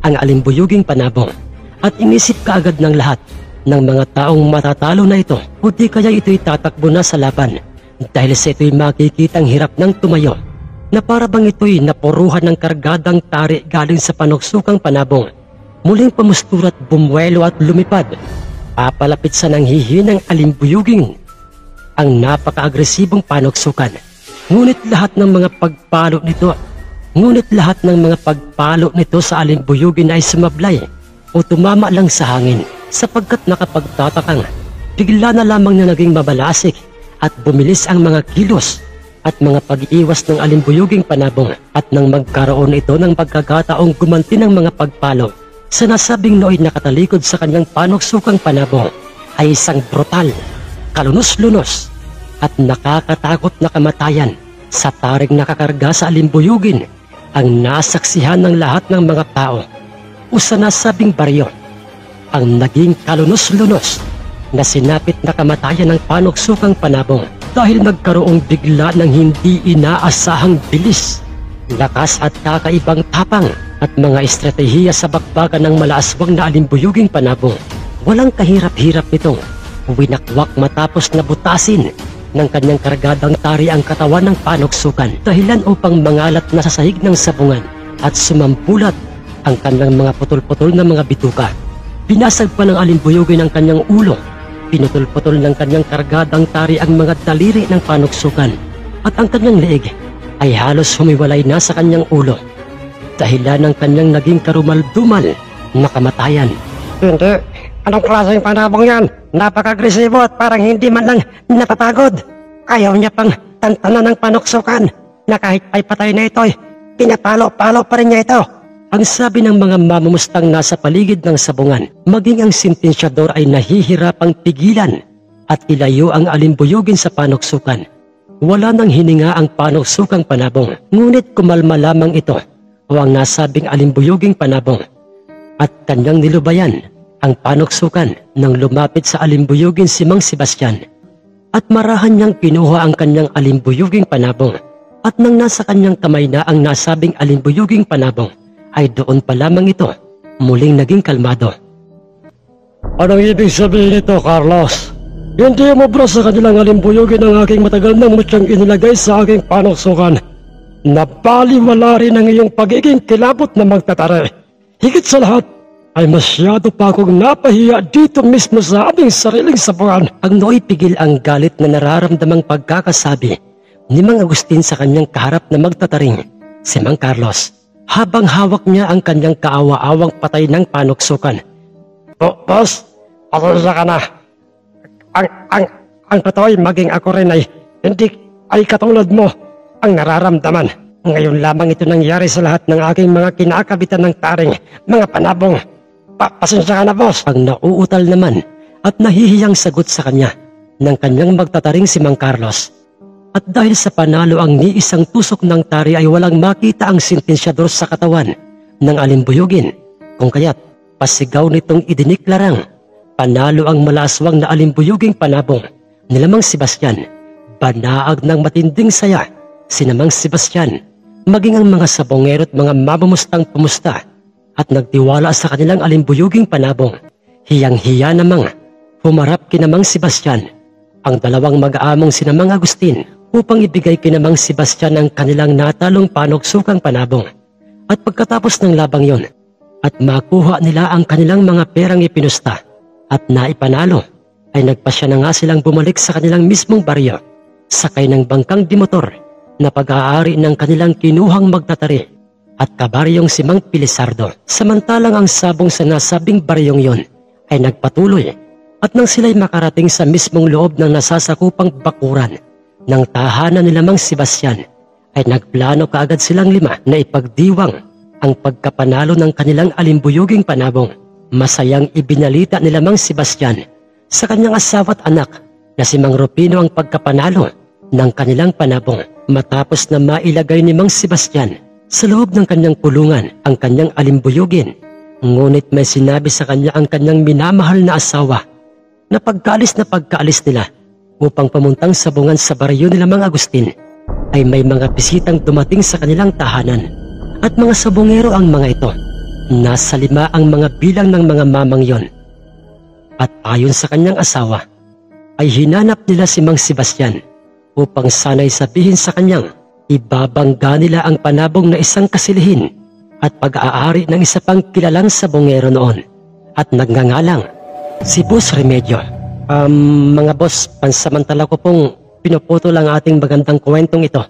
ang alimbuyuging panabong. At inisip kaagad ng lahat ng mga taong matatalo na ito o di kaya ito'y tatakbo na sa laban dahil sa ito'y makikitang hirap ng tumayo na para bang ito'y napuruhan ng kargadang tari galing sa panuksukang panabong. Muling pamusturat bumuelo at lumipad papalapit sa nanghihinang alimbuyuging ang napaka-agresibong panuksukan. Ngunit lahat ng mga pagpalo nito sa alimbuyugin ay sumablay o tumama lang sa hangin sapagkat nakapagtatakang bigla na lamang na naging mabalasik at bumilis ang mga kilos at mga pag-iwas ng alimbuyuging panabong at nang magkaroon ito ng pagkakataong gumanti ng mga pagpalo sa nasabing nooy nakatalikod sa kanyang panuksukang panabong ay isang brutal, kalunos-lunos at nakakatakot na kamatayan sa taring nakakarga sa alimbuyugin ang nasaksihan ng lahat ng mga tao o sa nasabing baryo. Ang naging kalunos-lunos na sinapit na kamatayan ng panuksukang panabong dahil nagkaroong bigla ng hindi inaasahang bilis, lakas at kakaibang tapang at mga estratehiya sa bakbakan ng malaaswang na alimbuyuging panabong. Walang kahirap-hirap itong winakwak matapos na butasin ng kanyang kargadang tari ang katawan ng panuksukan dahilan upang mangalat na sa sahig ng sabungan at sumampulat ang kanyang mga putol-putol na mga bituka. Binasag pa ng alimbuyugin ang kanyang ulo, pinutol-putol ng kanyang kargadang tari ang mga daliri ng panuksukan at ang kanyang leeg ay halos humiwalay na sa kanyang ulo dahilan ng kanyang naging karumal-dumal na kamatayan. Hindi. Anong klaseng panabong yan? Napaka-agresibo at parang hindi man lang napapagod. Ayaw niya pang tantanan ng panuksukan na kahit ay patay na ito, pinapalo-palo pa rin niya ito. Ang sabi ng mga mamumustang nasa paligid ng sabungan, maging ang sentensyador ay nahihirapang pigilan at ilayo ang alimbuyugin sa panuksukan. Wala nang hininga ang panuksukang panabong, ngunit kumalma lamang ito o ang nasabing alimbuyuging panabong at kanyang nilubayan ang panuksukan nang lumapit sa alimbuyugin si Mang Sebastian at marahan niyang kinuha ang kanyang alimbuyuging panabong at nang nasa kanyang kamay na ang nasabing alimbuyuging panabong ay doon pa lamang ito muling naging kalmado. Anong ibig sabihin nito, Carlos? Hindi mo bro sa kanilang alimbuyugin ang aking matagal na mutyang inilagay sa aking panuksukan. Nabaliwala rin ang iyong pagiging kilabot na magtatari. Higit sa lahat, ay masyado pa akong napahiya dito mismo sa aming sariling sabungan. Ang nooy pigil ang galit na nararamdamang pagkakasabi ni Mang Agustin sa kanyang kaharap na magtataring, si Mang Carlos, habang hawak niya ang kanyang kaawa-awang patay ng panuksukan. Boss, pasensya ka na. Ang totoo'y maging ako rin ay hindi ay katulad mo ang nararamdaman. Ngayon lamang ito nangyari sa lahat ng aking mga kinakabitan ng taring, mga panabong. Pasensya ka na, boss. Ang nauutal naman at nahihiyang sagot sa kanya ng kanyang magtataring si Mang Carlos. At dahil sa panalo ang ni isang tusok ng tari ay walang makita ang sentensyador sa katawan ng alimbuyugin, kung kaya't pasigaw nitong idiniklarang panalo ang malaswang na alimbuyuging panabong ni Mang Sebastian. Banaag ng matinding saya si Mang Sebastian, maging ang mga sabongero at mga mamamustang pumusta at nagtiwala sa kanilang alimbuyuging panabong. Hiyang-hiya namang humarap kina Mang Sebastian ang dalawang mag-aamong sina Mang Agustin upang ibigay kina Mang Sebastian ang kanilang natalong panuksukang panabong. At pagkatapos ng labang yon, at makuha nila ang kanilang mga perang ipinusta at naipanalo, ay nagpasya na nga silang bumalik sa kanilang mismong baryo, sakay ng bangkang dimotor na pag-aari ng kanilang kinuhang magtatari at kabaryong si Mang Pilisardo. Samantalang ang sabong sa nasabing baryong yon ay nagpatuloy, at nang sila'y makarating sa mismong loob ng nasasakupang bakuran ng tahanan nila Mang Sebastian, ay nagplano kaagad silang 5 na ipagdiwang ang pagkapanalo ng kanilang alimbuyuging panabong. Masayang ibinalita nila Mang Sebastian sa kanyang asawa at anak na si Mang Rufino ang pagkapanalo ng kanilang panabong. Matapos na mailagay ni Mang Sebastian sa loob ng kanyang pulungan ang kanyang alimbuyugin, ngunit may sinabi sa kanya ang kanyang minamahal na asawa na pagkaalis nila upang pamuntang sabungan sa baryo nila Mang Agustin, ay may mga bisitang dumating sa kanilang tahanan, at mga sabongero ang mga ito. Nasa 5 ang mga bilang ng mga mamang yon. At ayon sa kanyang asawa, ay hinanap nila si Mang Sebastian upang sana'y sabihin sa kanyang ibabangga nila ang panabong na isang kasilihin at pag-aari ng isa pang kilalang sabongero noon at nagngangalang si Boss Remedyo. Mga boss, pansamantala ko pong pinuputol ang ating magandang kwentong ito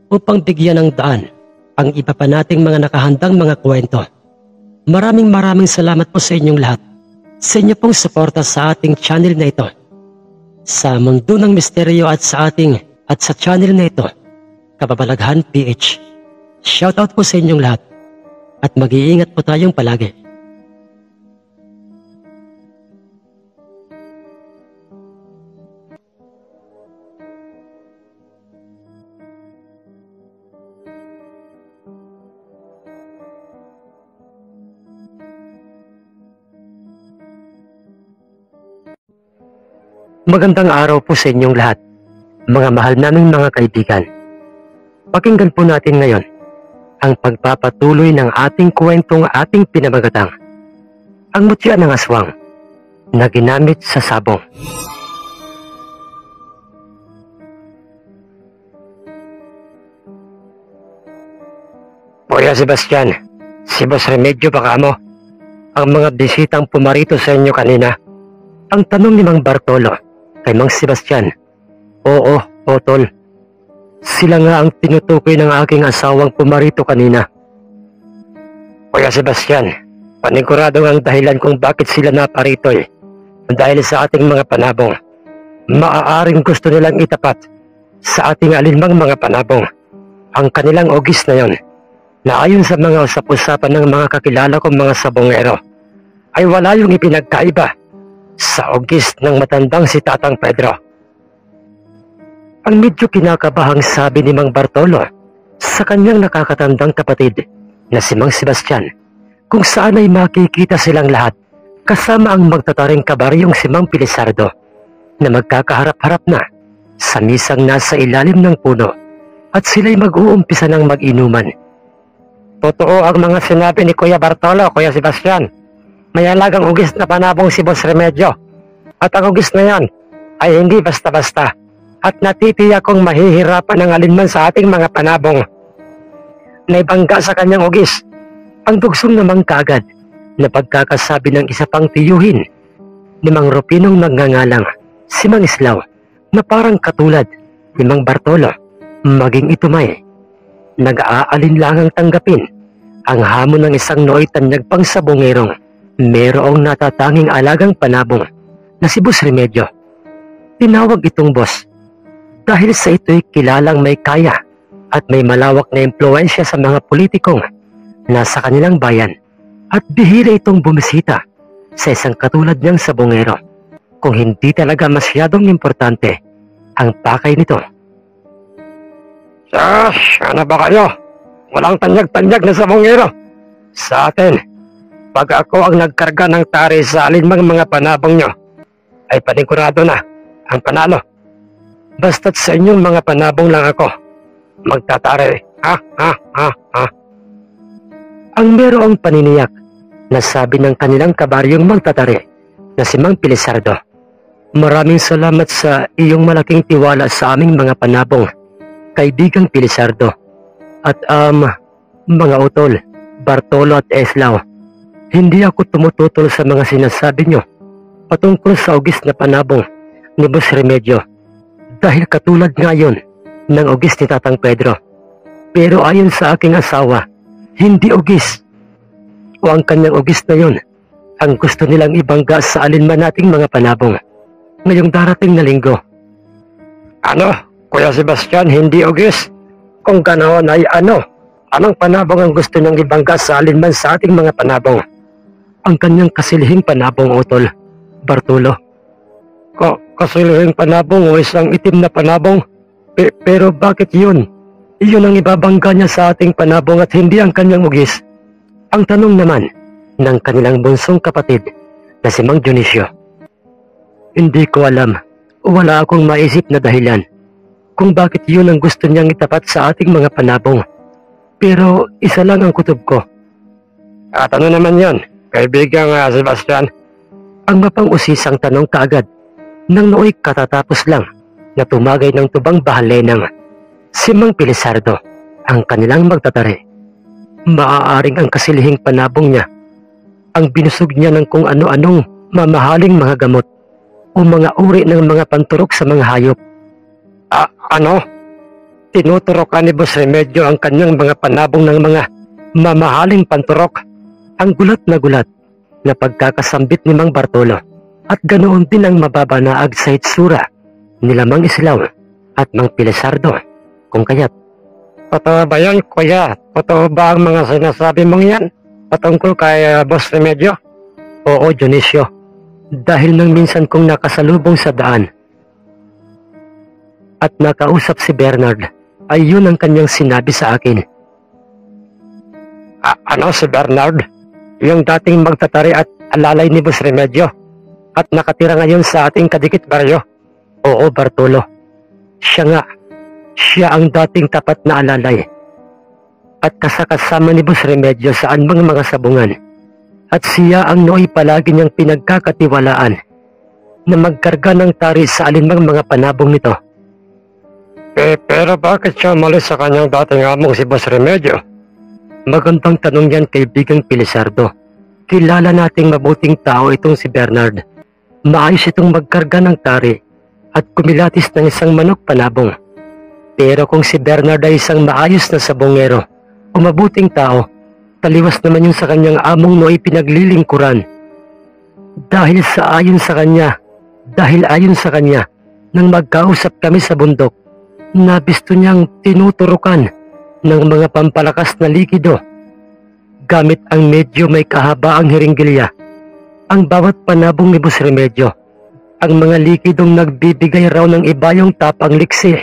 upang bigyan ng daan ang iba pa nating mga nakahandang mga kwento. Maraming salamat po sa inyong lahat, sa inyo pong suporta sa ating channel na ito, sa Mundo ng Misteryo at sa channel na ito, Kababalaghan PH. Shoutout po sa inyong lahat at mag-iingat po tayong palagi. Magandang araw po sa inyong lahat, mga mahal naming mga kaibigan. Pakinggan po natin ngayon ang pagpapatuloy ng ating kwentong ating pinamagatang, ang mutya ng aswang na ginamit sa sabong. Kuya Sebastian, si Boss Remedyo baka mo, ang mga bisitang pumarito sa inyo kanina? Ang tanong ni Mang Bartolo kay Mang Sebastian. Oo, Tol. Sila nga ang tinutukoy ng aking asawang pumarito kanina. Kuya Sebastian, panigurado ang dahilan kung bakit sila naparito dahil sa ating mga panabong. Maaaring gusto nilang itapat sa ating alinmang mga panabong ang kanilang ogis na yon, na ayon sa mga usap-usapan ng mga kakilala kong mga sabongero ay wala yung ipinagkaiba sa ogis ng matandang si Tatang Pedro. Ang medyo kinakabahang sabi ni Mang Bartolo sa kanyang nakakatandang kapatid na si Mang Sebastian, kung saan ay makikita silang lahat kasama ang magtataring kabaryong si Mang Pilisardo na magkakaharap-harap na sa misang nasa ilalim ng puno at sila'y mag-uumpisa ng mag-inuman. Totoo ang mga sinabi ni Kuya Bartolo, Kuya Sebastian. May alagang ugis na panabong si Boss Remedyo. At ang ugis na yan ay hindi basta-basta at natitiyak kong mahihirapan ang alinman sa ating mga panabong. Naibangga sa kanyang ugis ang dugsong namang kagad na pagkakasabi ng isa pang tiyuhin ni Mang Rupinong nagngangalang si Mang Islaw na parang katulad ni Mang Bartolo. Maging ito may nag-aalinlangang tanggapin ang hamon ng isang nooy tanyag pang sabongerong merong natatanging alagang panabong na si Boss Remedyo. Tinawag itong boss dahil sa ito'y kilalang may kaya at may malawak na impluensya sa mga politikong nasa kanilang bayan, at bihira itong bumisita sa isang katulad niyang sabongero kung hindi talaga masyadong importante ang pakay nito. Ano ba kayo? Walang tanyag-tanyag na sabongero sa atin. Pag ako ang nagkarga ng tari sa alinmang mga panabong nyo, ay panigurado na ang panalo. Basta't sa inyong mga panabong lang ako magtatari. Ang merong paniniyak na sabi ng kanilang kabaryong magtatari na si Mang Pilisardo. Maraming salamat sa iyong malaking tiwala sa aming mga panabong, kaibigang Pilisardo. At mga utol, Bartolo at Eslao, hindi ako tumututol sa mga sinasabi nyo patungkol sa ugis na panabong ni Boss Remedyo. Dahil katulad ngayon ng ugis ni Tatang Pedro. Pero ayon sa aking asawa, hindi ugis o ang kanyang ugis na yun ang gusto nilang ibangga sa alinman nating mga panabong ngayong darating na linggo. Ano, Kuya Sebastian, hindi ugis? Kung ganoon ay anong panabong ang gusto niyang ibangga sa alinman sa ating mga panabong? Ang kanyang kasilihing panabong, utol, Bartolo. Kasilihing panabong o isang itim na panabong? Pero bakit yun? Iyon ang ibabangga niya sa ating panabong at hindi ang kanyang ugis. Ang tanong naman ng kanilang bunsong kapatid na si Mang Dionisio. Hindi ko alam o wala akong maisip na dahilan kung bakit yun ang gusto niyang itapat sa ating mga panabong. Pero isa lang ang kutob ko. At ano naman yun, kaibigang Sebastian? Ang mapang-usisang tanong kaagad nang nooy katatapos lang na tumagay ng tubang bahalenang si Mang Pilisardo ang kanilang magtatari. Maaaring ang kasilihing panabong niya ang binusog niya ng kung ano-anong mamahaling mga gamot o mga uri ng mga panturok sa mga hayop. Ano? Tinuturokan ni Boss Remedyo ang kanyang mga panabong ng mga mamahaling panturok? Ang gulat na pagkakasambit ni Mang Bartolo at ganoon din ang mababanaag sa itsura nila Mang Islao at Mang Pilisardo. Kung kaya't, totoo ba yan, Kuya? Totoo ba ang mga sinasabi mong yan patungkol kay Boss Remedyo? Oo, Dionisio. Dahil nang minsan kong nakasalubong sa daan at nakausap si Bernard, ay yun ang kanyang sinabi sa akin. Ano si Bernard? Yung dating magtatari at alalay ni Boss Remedyo at nakatira ngayon sa ating kadikit baryo? Oo, Bartolo. Siya ang dating tapat na alalay at kasakasama ni Boss Remedyo sa anumang mga sabungan. At siya ang nooy palagi niyang pinagkakatiwalaan na magkarga ng tari sa alinmang mga panabong nito. Pero bakit siya umalis sa kanyang dating among si Boss Remedyo? Magandang tanong yan, kaibigang Pilisardo. Kilala nating mabuting tao itong si Bernard. Maayos itong magkarga ng tari at kumilatis ng isang manok panabong. Pero kung si Bernard ay isang maayos na sabongero o mabuting tao, taliwas naman yung sa kanyang among nooy pinaglilingkuran. Dahil ayon sa kanya, nang magkausap kami sa bundok, nabisto niyang tinuturukan ng mga pampalakas na likido gamit ang medyo may kahabaang hiringgilya. Ang bawat panabong ni Boss Remedyo, ang mga likidong nagbibigay raw ng ibayong tapang liksi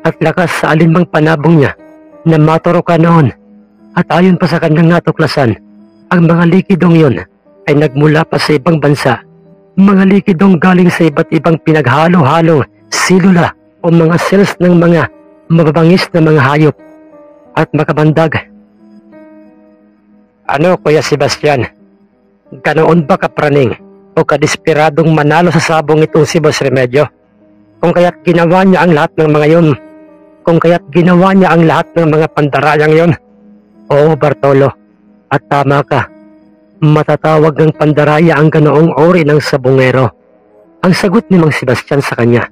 at lakas sa alinmang panabong niya na maturukan noon. At ayon pa sa kanyang natuklasan, ang mga likidong yon ay nagmula pa sa ibang bansa. Mga likidong galing sa iba't ibang pinaghalo-halong silula o mga cells ng mga mababangis na mga hayop. At makabandag. Ano, Kuya Sebastian? Ganoon ba kapraning o kadesperadong manalo sa sabong itong si Boss Remedyo? Kung kaya't ginawa niya ang lahat ng mga pandarayang yon? Oo, Bartolo, at tama ka. Matatawag ng pandaraya ang ganoong uri ng sabongero. Ang sagot ni Mang Sebastian sa kanya.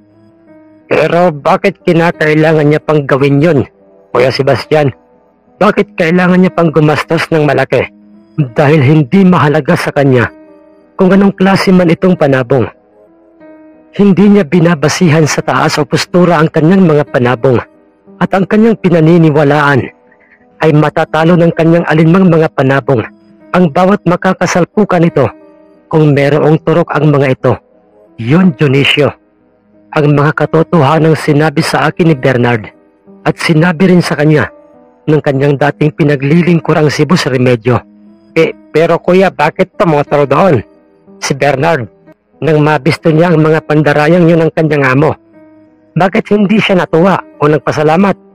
Pero bakit kinakailangan niya pang gawin yun, Kuya Sebastian? Bakit kailangan niya pang gumastos ng malaki? Dahil hindi mahalaga sa kanya kung anong klase man itong panabong. Hindi niya binabasihan sa taas o postura ang kanyang mga panabong at ang kanyang pinaniniwalaan ay matatalo ng kanyang alinmang mga panabong ang bawat makakasalpukan ito kung merong turok ang mga ito. Yun, Dionisio, ang mga katotohanang sinabi sa akin ni Bernard at sinabi rin sa kanya ng kanyang dating pinaglilingkurang si Boss Remedyo. Pero Kuya, bakit tumuturo doon si Bernard nang mabisto niya ang mga pandarayang yun ng kanyang amo? Bakit hindi siya natuwa o nagpasalamat?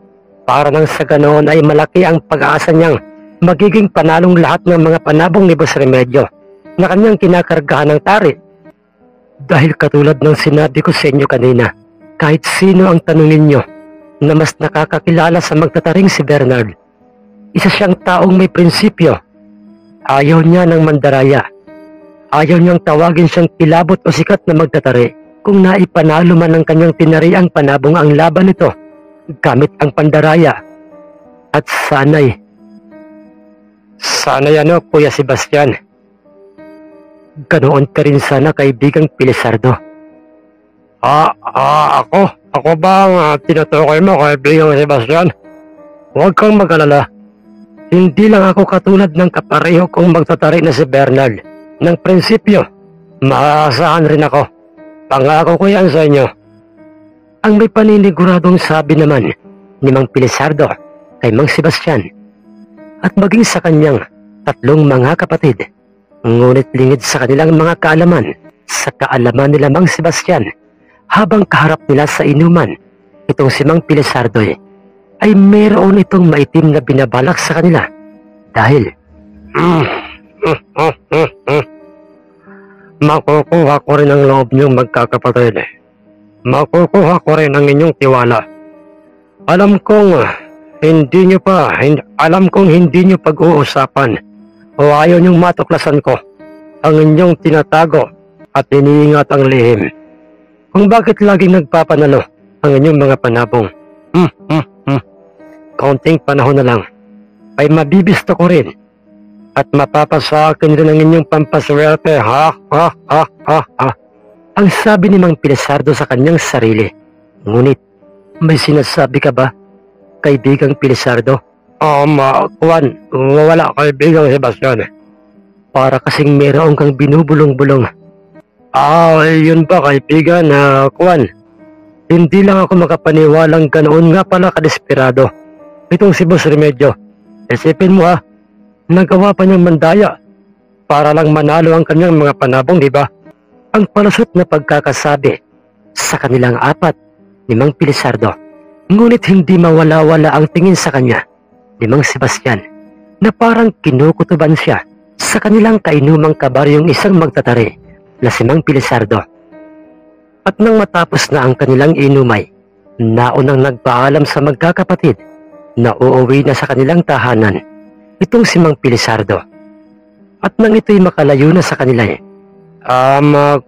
Para nang sa ganoon ay malaki ang pag-aasa niyang magiging panalong lahat ng mga panabong ni Boss Remedyo na kanyang kinakargahan ng tari. Dahil katulad ng sinabi ko sa inyo kanina, kahit sino ang tanungin nyo na mas nakakakilala sa magtataring si Bernard, isa siyang taong may prinsipyo. Ayaw niya ng mandaraya. Ayaw niyang tawagin siyang kilabot o sikat na magtatari kung naipanalo man ng kanyang tinariang panabong ang laban nito gamit ang pandaraya. At sana'y Kuya Sebastian, ganoon ka rin sana kaibigang Pilisardo. Ako ba ang tinutukoy mo kaibigang Sebastian? Huwag kang mag-alala. Hindi lang ako katulad ng kapareho kong magtatari na si Bernard. Ng prinsipyo, maaasahan rin ako. Pangako ko yan sa inyo. Ang may paniniguradong sabi naman ni Mang Pilisardo kay Mang Sebastian at maging sa kanyang tatlong mga kapatid. Ngunit lingid sa kanilang mga kaalaman sa kaalaman nila Mang Sebastian habang kaharap nila sa inuman, itong si Mang Pilisardo ay mayroon itong maitim na binabalak sa kanila dahil makukuha ko rin ang loob niyong magkakapatid. Makukuha ko rin ang inyong tiwala. Alam kong hindi niyo pag-uusapan o ayaw niyong matuklasan ko ang inyong tinatago at iniingat ang lihim. Kung bakit laging nagpapanalo ang inyong mga panabong. Kaunting panahon na lang ay mabibisto ko rin at mapapasakin rin ang inyong pampaswerte. Ang sabi ni Mang Pilisardo sa kanyang sarili. Ngunit may sinasabi ka ba, kaibigang Pilisardo? Wala kaibigang Sebastian. Para kasing mayroon kang binubulong-bulong. Yun ba kaibigan Juan? Hindi lang ako makapaniwalang ganoon nga pala kadesperado itong si Boss Remedyo. Isipin mo nagawa pa niyang mandaya para lang manalo ang kanyang mga panabong, di ba? Ang palusot na pagkakasabi sa kanilang apat ni Mang Pilisardo. Ngunit hindi mawala-wala ang tingin sa kanya ni Mang Sebastian na parang kinukutuban siya sa kanilang kainumang kabaryong isang magtatari na si Mang Pilisardo. At nang matapos na ang kanilang inumay, naunang nagpaalam sa magkakapatid na uuwi na sa kanilang tahanan itong si Mang Pilisardo. At nang ito'y makalayo na sa kanila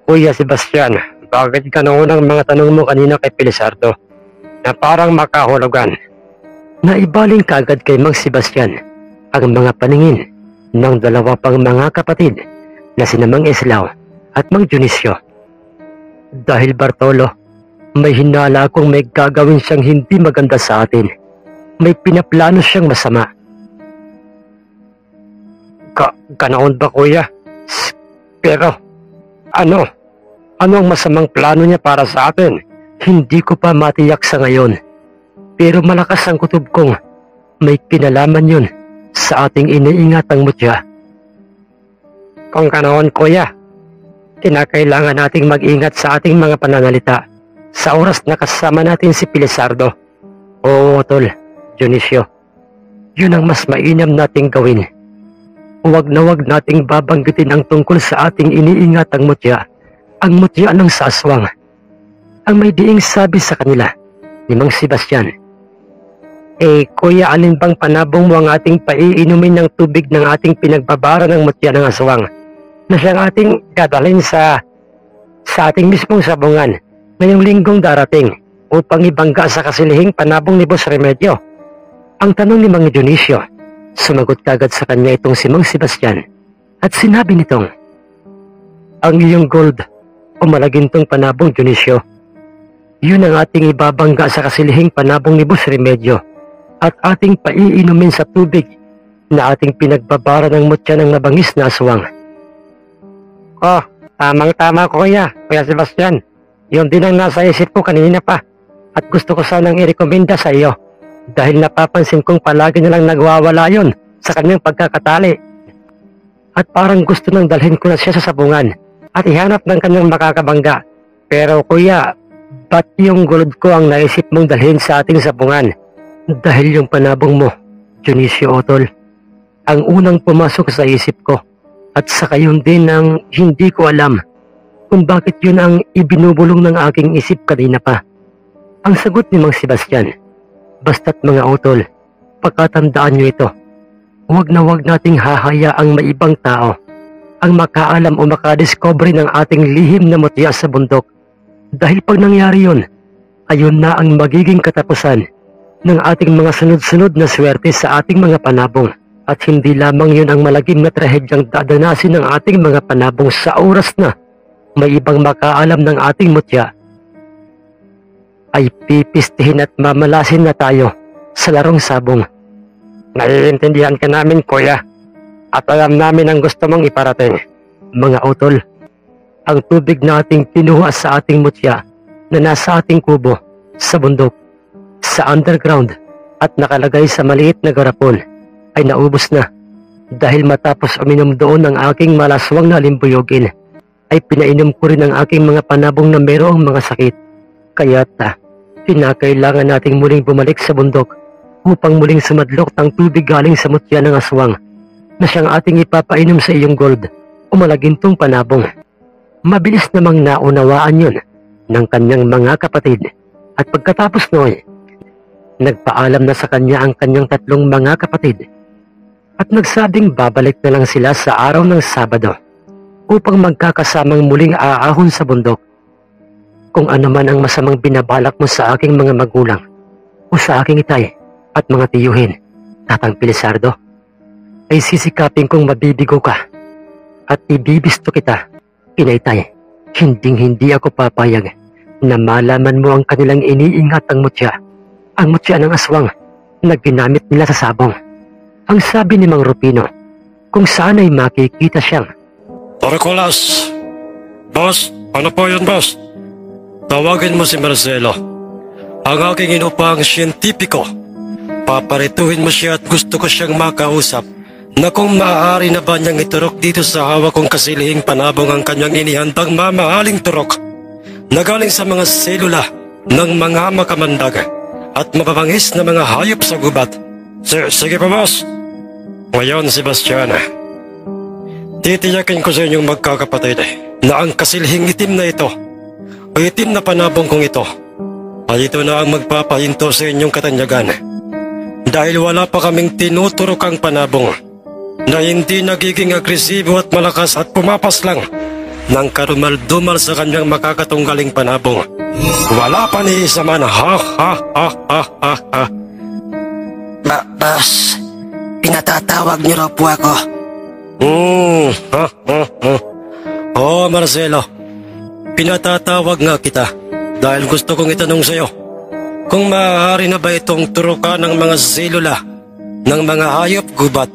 Kuya Sebastian, bakit ka naunang mga tanong mo kanina kay Pilisardo na parang makahulugan? Naibaling kaagad kay Mang Sebastian ang mga paningin ng dalawa pang mga kapatid na sina Mang Eslao at Mang Dionisio. Dahil Bartolo, may hinala akong may gagawin siyang hindi maganda sa atin. May pinaplano siyang masama. Ganoon ba kuya? Pero ano ang masamang plano niya para sa atin? Hindi ko pa matiyak sa ngayon. Pero malakas ang kutob kong may kinalaman yun sa ating iniingatang mutya. Kung ganoon kuya, kinakailangan nating mag-ingat sa ating mga pananalita sa oras na kasama natin si Pilisardo. Oo, Tol, Dionisio, yun ang mas mainam nating gawin. Huwag na huwag nating babanggitin ang tungkol sa ating iniingatang mutya, ang mutya ng saswang. Ang may diing sabi sa kanila ni Mang Sebastian, kuya, alin bang panabong mo ang ating paiinumin ng tubig ng ating pinagbabara ng mutya ng aswang na siyang ating dadalhin sa ating mismong sabungan ngayong linggong darating upang ibangga sa kasilihing panabong ni Boss Remedyo? Ang tanong ni Mang Dionisio. Sumagot kagad sa kanya itong si Mang Sebastian at sinabi nitong, ang iyong gold o malagintong panabong, Dionisio, yun ang ating ibabangga sa kasilihing panabong ni Boss Remedyo at ating paiinumin sa tubig na ating pinagbabara ng mutya ng nabangis na aswang. Tamang-tama Kuya Sebastian. Yun din ang nasa isip ko kanina pa at gusto ko sanang irekomenda sa iyo dahil napapansin kong palagi nilang nagwawala yun sa kanyang pagkakatali at parang gusto nang dalhin ko na siya sa sabungan at ihanap ng kanyang makakabangga. Pero kuya, ba't yung gold ko ang naisip mong dalhin sa ating sabungan? Dahil yung panabong mo, Dionisio Otol, ang unang pumasok sa isip ko at saka yun din ang hindi ko alam kung bakit yun ang ibinubulong ng aking isip kanina pa. Ang sagot ni Mang Sebastian, basta't mga utol, pagkatandaan nyo ito. Huwag na huwag nating hahayaang may ibang tao ang makaalam o makadiscover ng ating lihim na mutya sa bundok. Dahil pag nangyari yun, ayun na ang magiging katapusan ng ating mga sunod-sunod na swerte sa ating mga panabong. At hindi lamang yun ang malagim na trahedyang dadanasin ng ating mga panabong sa oras na may ibang makaalam ng ating mutya, ay pipistihin at mamalasin na tayo sa larong sabong. Naiintindihan ka namin, kuya, at alam namin ang gusto mong iparating. Mga utol, ang tubig na ating pinuha sa ating mutya na nasa ating kubo, sa bundok, sa underground, at nakalagay sa maliit na garapon, ay naubos na. Dahil matapos uminom doon ng aking malaswang na limbuyogin, ay pinainom ko rin ang aking mga panabong na mayroong mga sakit. Kaya't kinakailangan nating muling bumalik sa bundok upang muling sumadlok ng tubig galing sa mutya ng aswang na siyang ating ipapainom sa iyong gold o malagintong panabong. Mabilis namang naunawaan yun ng kanyang mga kapatid at pagkatapos noon, nagpaalam na sa kanya ang kanyang tatlong mga kapatid at nagsabing babalik na lang sila sa araw ng Sabado upang magkakasamang muling aahon sa bundok. Kung ano man ang masamang binabalak mo sa aking mga magulang o sa aking itay at mga tiyuhin, Tatang Pilisardo, ay sisikapin kong mabibigo ka at ibibisto kita, Inaitay. Hinding-hindi ako papayag na malaman mo ang kanilang iniingat ang mutya ng aswang na ginamit nila sa sabong. Ang sabi ni Mang Rufino, kung saan ay makikita siyang, Torcolas! Boss, ano po yun, boss? Tawagin mo si Marcelo, ang aking inupang siyentipiko. Paparituhin mo siya at gusto ko siyang makausap na kung maaari na ba niyang iturok dito sa hawak kong kasilihing panabong ang kanyang inihandang mamahaling turok na galing sa mga selula ng mga makamandag at mapapangis na mga hayop sa gubat. Sige pa, boss. Ngayon, Sebastian, titiyakin ko sa inyong magkakapatid na ang kasilihing itim na ito o itim na panabong kong ito ay ito na ang magpapahinto sa inyong katanyagan dahil wala pa kaming tinuturok ang panabong na hindi nagiging agresibo at malakas at pumapas lang ng karumal-dumal sa kanyang makakatunggaling panabong. Wala pa ni isa man, ha. Boss, pinatatawag niyo raw po ako. Oo, Marcelo. Pinatatawag nga kita dahil gusto kong itanong sa'yo kung maaari na ba itong turukan ng mga selula ng mga hayop gubat.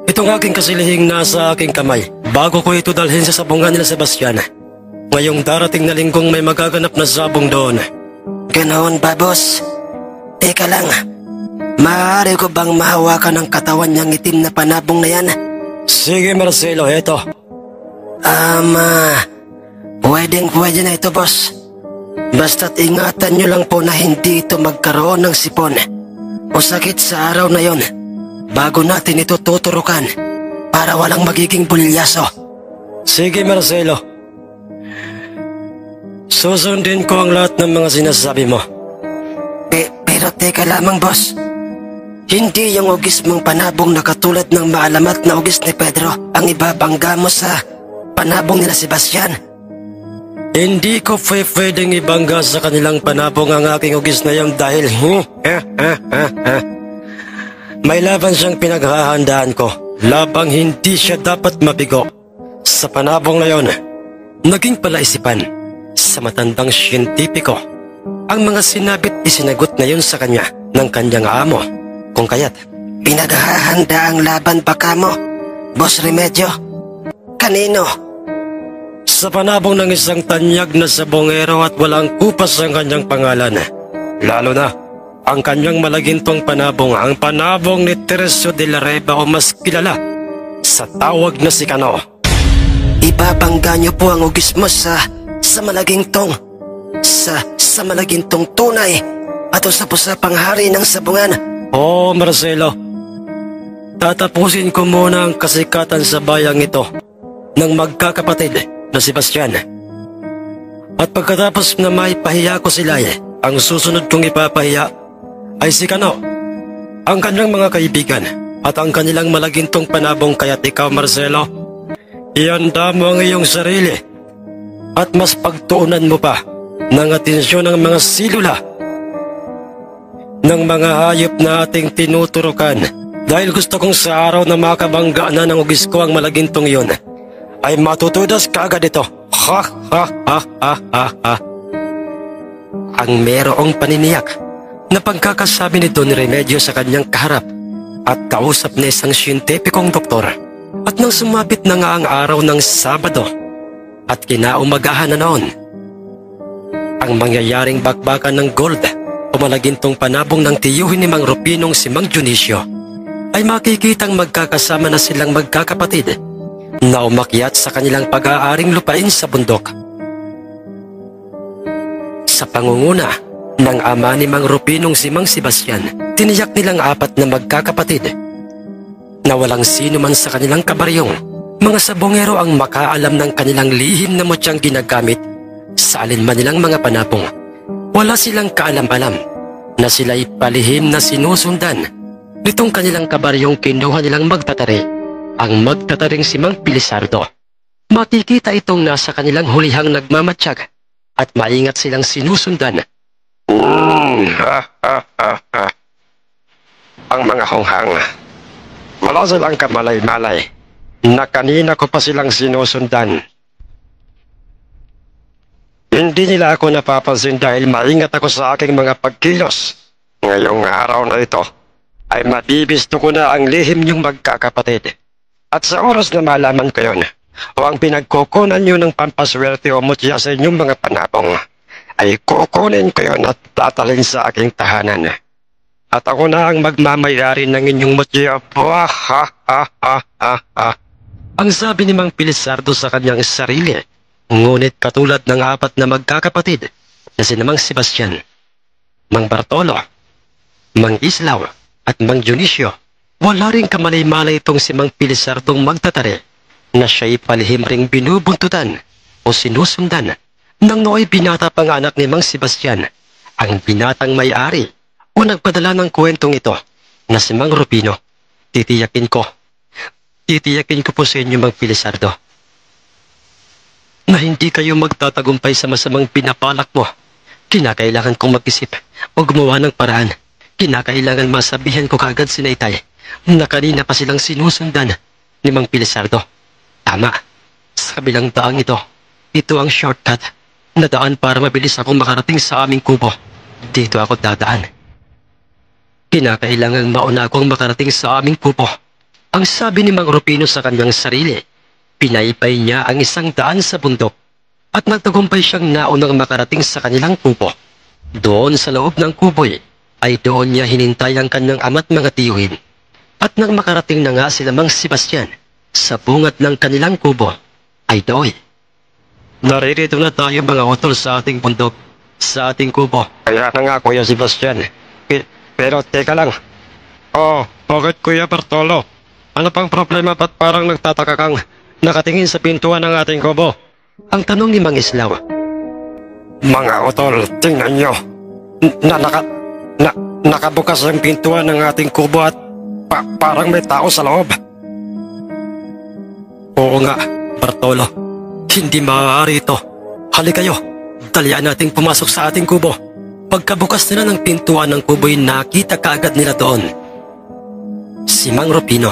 Itong aking kasilihing nasa aking kamay bago ko ito dalhin sa sabungan nila Sebastian. Ngayong darating na linggong may magaganap na sabong doon. Ganoon ba, boss? Teka lang, maaari ko bang mahawakan ang katawan niyang itim na panabong na yan? Sige, Marcelo, eto. Pwedeng-pwede na ito, boss. Basta't ingatan niyo lang po na hindi ito magkaroon ng sipon o sakit sa araw na yon bago natin ito tuturukan para walang magiging bulyaso. Sige, Marcelo. Susundin ko ang lahat ng mga sinasabi mo. Pero teka lamang, boss. Hindi yung ugis mong panabong na katulad ng maalamat na ugis ni Pedro ang ibabangga mo sa panabong nila Sebastian. Hindi ko pwedeng ibangga sa kanilang panabong ang aking ugis na yon dahil may laban siyang pinaghahandaan ko. Labang hindi siya dapat mabigo. Sa panabong na yon, naging palaisipan sa matandang siyentipiko ang mga sinabit isinagot na yun sa kanya ng kanyang amo. Kung kaya't pinaghahanda ang laban pa kamo, Boss Remedyo? Kanino? Sa panabong ng isang tanyag na sabongero at walang kupas ang kanyang pangalan. Lalo na ang kanyang malagintong panabong, ang panabong ni Teresio de la Riva o mas kilala sa tawag na si Kano. Ibabangga niyo po ang ugis mo sa malagintong sa malagintong tunay at usap-usapang hari ng sabungan. Oo, Marcelo. Tatapusin ko muna ang kasikatan sa bayang ito ng magkakapatid na Sebastian. At pagkatapos na maipahiya ko sila ang susunod kong ipapahiya ay si Kano, ang kanyang mga kaibigan at ang kanilang malagintong panabong. Kaya't ikaw, Marcelo, ihanda mo ang iyong sarili at mas pagtuunan mo pa ng atensyon ng mga silula ng mga hayop na ating tinuturukan. Dahil gusto kong sa araw na makabangga na ng ugis ko ang malagintong iyon, ay matutudas kaagad ito. Ha ha ha ha ha ha. Ang merong paniniyak na pagkakasabi ni Don Remedio sa kanyang kaharap at kausap na isang siyentipikong doktor. At nang sumapit na nga ang araw ng Sabado at kinaumagahan na noon, ang mangyayaring bakbakan ng gold o malagintong panabong ng tiyuhin ni Mang Rupinong si Mang Dionisio, ay makikitang magkakasama na silang magkakapatid na umakyat sa kanilang pag-aaring lupain sa bundok. Sa pangunguna ng ama ni Mang Rupinong si Mang Sebastian, tiniyak nilang apat na magkakapatid na walang sino man sa kanilang kabaryong mga sabongero ang makaalam ng kanilang lihim na mutyang ginagamit sa alinman nilang mga panapong. Wala silang kaalam-alam na sila'y palihim na sinusundan nitong kanilang kabaryong kinuha nilang magtatari, ang magtataring si Mang Pilisardo. Makikita itong nasa kanilang hulihang nagmamatsyag at maingat silang sinusundan. Ang mga honghang, wala silang kamalay-malay na kanina ko pa silang sinusundan. Hindi nila ako napapansin dahil maingat ako sa aking mga pagkilos. Ngayong araw na ito ay mabibisto ko na ang lihim niyong magkakapatid. At sa oras na malaman ko yun, o ang pinagkukunan niyo ng pampaswerte o mutya sa inyong mga panapong, ay kukunin ko yun at tatalin sa aking tahanan. At ako na ang magmamayari ng inyong mutya. Ang sabi ni Mang Pilisardo sa kanyang sarili. Ngunit katulad ng apat na magkakapatid na sina Mang Sebastian, Mang Bartolo, Mang Islaw at Mang Dionisio, wala ring kamalay-malay itong si Mang Pilisardong magtatari na siya'y palihim ring binubuntutan o sinusundan nang nooy binata pang anak ni Mang Sebastian, ang binatang may-ari o nagpadala ng kwentong ito na si Mang Rupino. Titiyakin ko po sa inyo, Mang Pilisardo, na hindi kayo magtatagumpay sa masamang pinapalak mo. Kinakailangan kong mag-isip o gumawa ng paraan. Kinakailangan masabihan ko kaagad si Naitay na kanina pa silang sinusundan ni Mang Pilisardo. Tama, sa kabilang daang ito ang shortcut na daan para mabilis akong makarating sa aming kubo. Dito ako dadaan. Kinakailangan mauna akong makarating sa aming kubo. Ang sabi ni Mang Rupino sa kanyang sarili. Pinaypay niya ang isang daan sa bundok at nagtagumpay siyang naunang makarating sa kanilang kubo. Doon sa loob ng kuboy ay doon niya hinintay ang kanyang ama't mga tiyuhin. At nang makarating na nga sila Mang Sebastian sa bungat ng kanilang kubo, ay doy. Naririto na tayo mga utol sa ating bundok, sa ating kubo. Kaya na nga, Kuya Sebastian. Pero teka lang. Oh, bakit Kuya Bartolo? Ano pang problema, ba't parang nagtataka kang nakatingin sa pintuan ng ating kubo? Ang tanong ni Mang Islaw. Mga utol, tingnan nyo. Nakabukas ang pintuan ng ating kubo at parang may tao sa loob. Oo nga, Bartolo. Hindi maaari ito. Halika kayo, dalian nating pumasok sa ating kubo. Pagkabukas nila ng pintuan ng kubo'y nakita kaagad nila doon si Mang Rupino.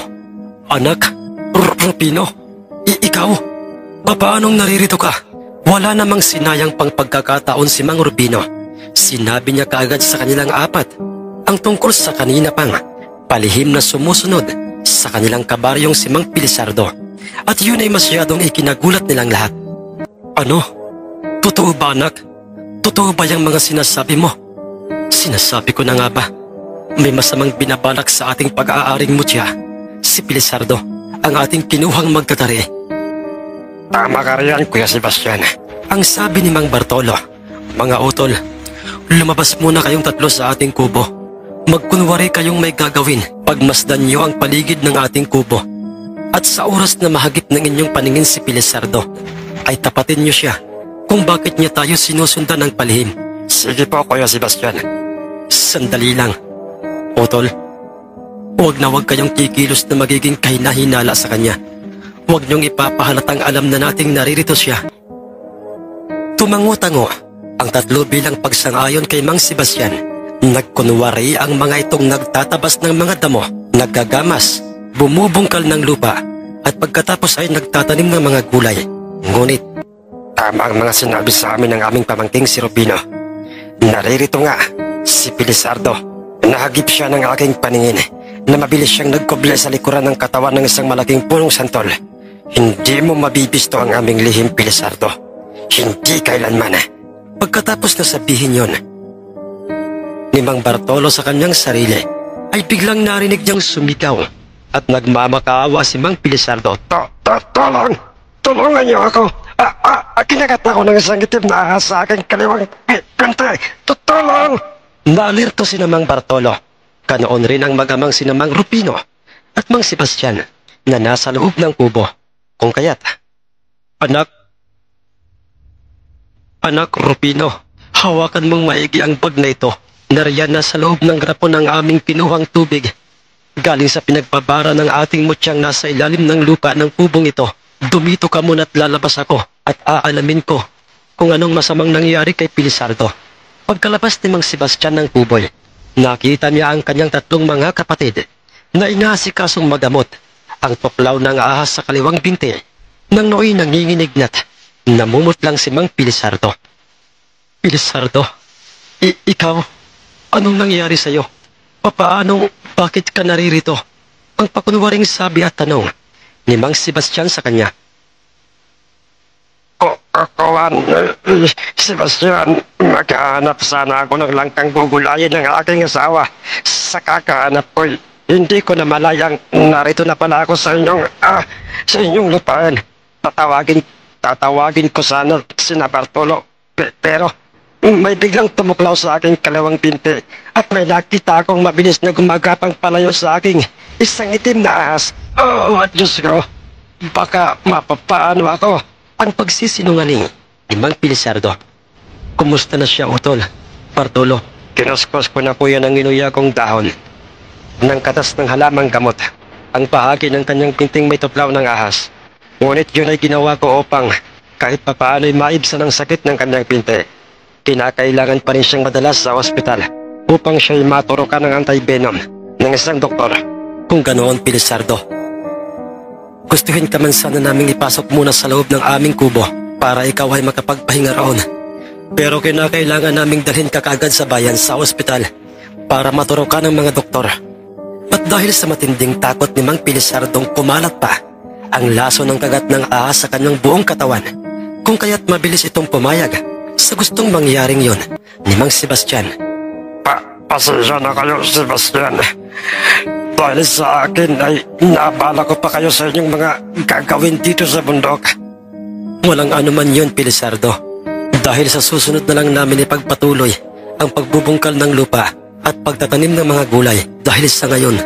Anak, Rupino? Ikaw? Paanong naririto ka? Wala namang sinayang pang pagkakataon si Mang Rupino. Sinabi niya kaagad sa kanilang apat ang tungkol sa kanina pang palihim na sumusunod sa kanilang kabaryong si Mang Pilisardo. At yun ay masyadong ikinagulat nilang lahat. Ano? Totoo ba, anak? Totoo ba yung mga sinasabi mo? Sinasabi ko na nga ba? May masamang binabalak sa ating pag-aaring mutya. Si Pilisardo, ang ating kinuhang magtatari. Tama ka riyan, Kuya Sebastian. Ang sabi ni Mang Bartolo. Mga utol, lumabas muna kayong tatlo sa ating kubo. Magkunwari kayong may gagawin. Pagmasdan niyo ang paligid ng ating kubo. At sa oras na mahagip ng inyong paningin si Pilisardo, ay tapatin niyo siya kung bakit niya tayo sinusundan ng palihim. Sige po, Kuya Sebastian. Sandali lang. Utol, huwag na huwag kayong kikilos na magiging kahinahinala sa kanya. Huwag niyong ipapahalatang alam na nating naririto siya. Tumango-tango ang tatlo bilang pagsang-ayon kay Mang Sebastian. Nagkunwari ang mga itong nagtatabas ng mga damo, naggagamas, bumubungkal ng lupa, at pagkatapos ay nagtatanim ng mga gulay. Ngunit, Tama ang mga sinabi sa amin ng aming pamangking si Rubino. Naririto nga, si Pilisardo. Nahagip siya ng aking paningin na mabilis siyang nagkuble sa likuran ng katawan ng isang malaking punong santol. Hindi mo mabibisto ang aming lihim, Pilisardo. Hindi kailanman. pagkatapos na sabihin yon, ni Mang Bartolo sa kanyang sarili, ay biglang narinig niyang sumigaw at nagmamakaawa si Mang Pilisardo. Tulungan niyo ako. Kinagat ako ng isang itim na ahas sa aking kaliwang pinti. Tulong! Naalirto si Mang Bartolo. Kanoon rin ang magamang si Mang Rupino at Mang Sebastian na nasa loob ng kubo. Kung kaya't, Anak Rupino, hawakan mong maigi ang bag na ito. Nariyan na sa loob ng grapo ng aming pinuhang tubig. Galing sa pinagpabara ng ating mutyang nasa ilalim ng lupa ng kubong ito. Dumito ka muna at lalabas ako at aalamin ko kung anong masamang nangyari kay Pilisardo. Pagkalabas ni Mang Sebastian ng kuboy, nakita niya ang kanyang tatlong mga kapatid na inasikasong magamot ang tuklaw ng ahas sa kaliwang binti. Nang nooy nanginginignat, namumutlang si Mang Pilisardo. Pilisardo, ikaw, anong nangyari sa'yo? Bakit ka naririto? Ang pakunwaring sabi at tanong ni Mang Sebastian sa kanya. Sebastian, maghahanap sana ako ng langkang gugulayin ng aking asawa. Sa kakahanap ko, hindi ko na malayang narito na pala ako sa inyong lupaan. Tatawagin ko sana sina Bartolo, pero may biglang tumuklaw sa aking kalawang binti at may nakita akong mabilis na gumagapang palayo sa aking isang itim na ahas. At Diyos ko, baka mapapaano ako. Ang pagsisinungaling ni Mang Pilisardo. Kumusta na siya, Utol? Bartolo, Kinuskos ko na po yan ang inuya kong dahon ng katas ng halamang gamot. Ang bahagi ng kanyang pinting may tuplaw ng ahas. Ngunit yun ay ginawa ko upang kahit papaano'y maibsan ang sakit ng kanyang pinti. Kinakailangan pa rin siyang madalas sa ospital upang siya'y maturukan ng anti-venom ng isang doktor. kung ganoon, Pilisardo, gustuhin ka man sana naming ipasok muna sa loob ng aming kubo para ikaw ay makapagpahinga roon. Pero kinakailangan naming dalhin ka kaagad sa bayan sa ospital para maturukan ng mga doktor. At dahil sa matinding takot ni Mang Pilisardong kumalat pa ang laso ng kagat ng ahas sa kanyang buong katawan, kung kaya't mabilis itong pumayag sa gustong mangyaring yon ni Mang Sebastian. Pasensya na kayo, Sebastian. Dahil sa akin ay naabala ko pa kayo sa inyong mga gagawin dito sa bundok. Walang anuman yun, Pilisardo. Dahil sa susunod na lang namin ipagpatuloy ang pagbubungkal ng lupa at pagtatanim ng mga gulay. Dahil sa ngayon,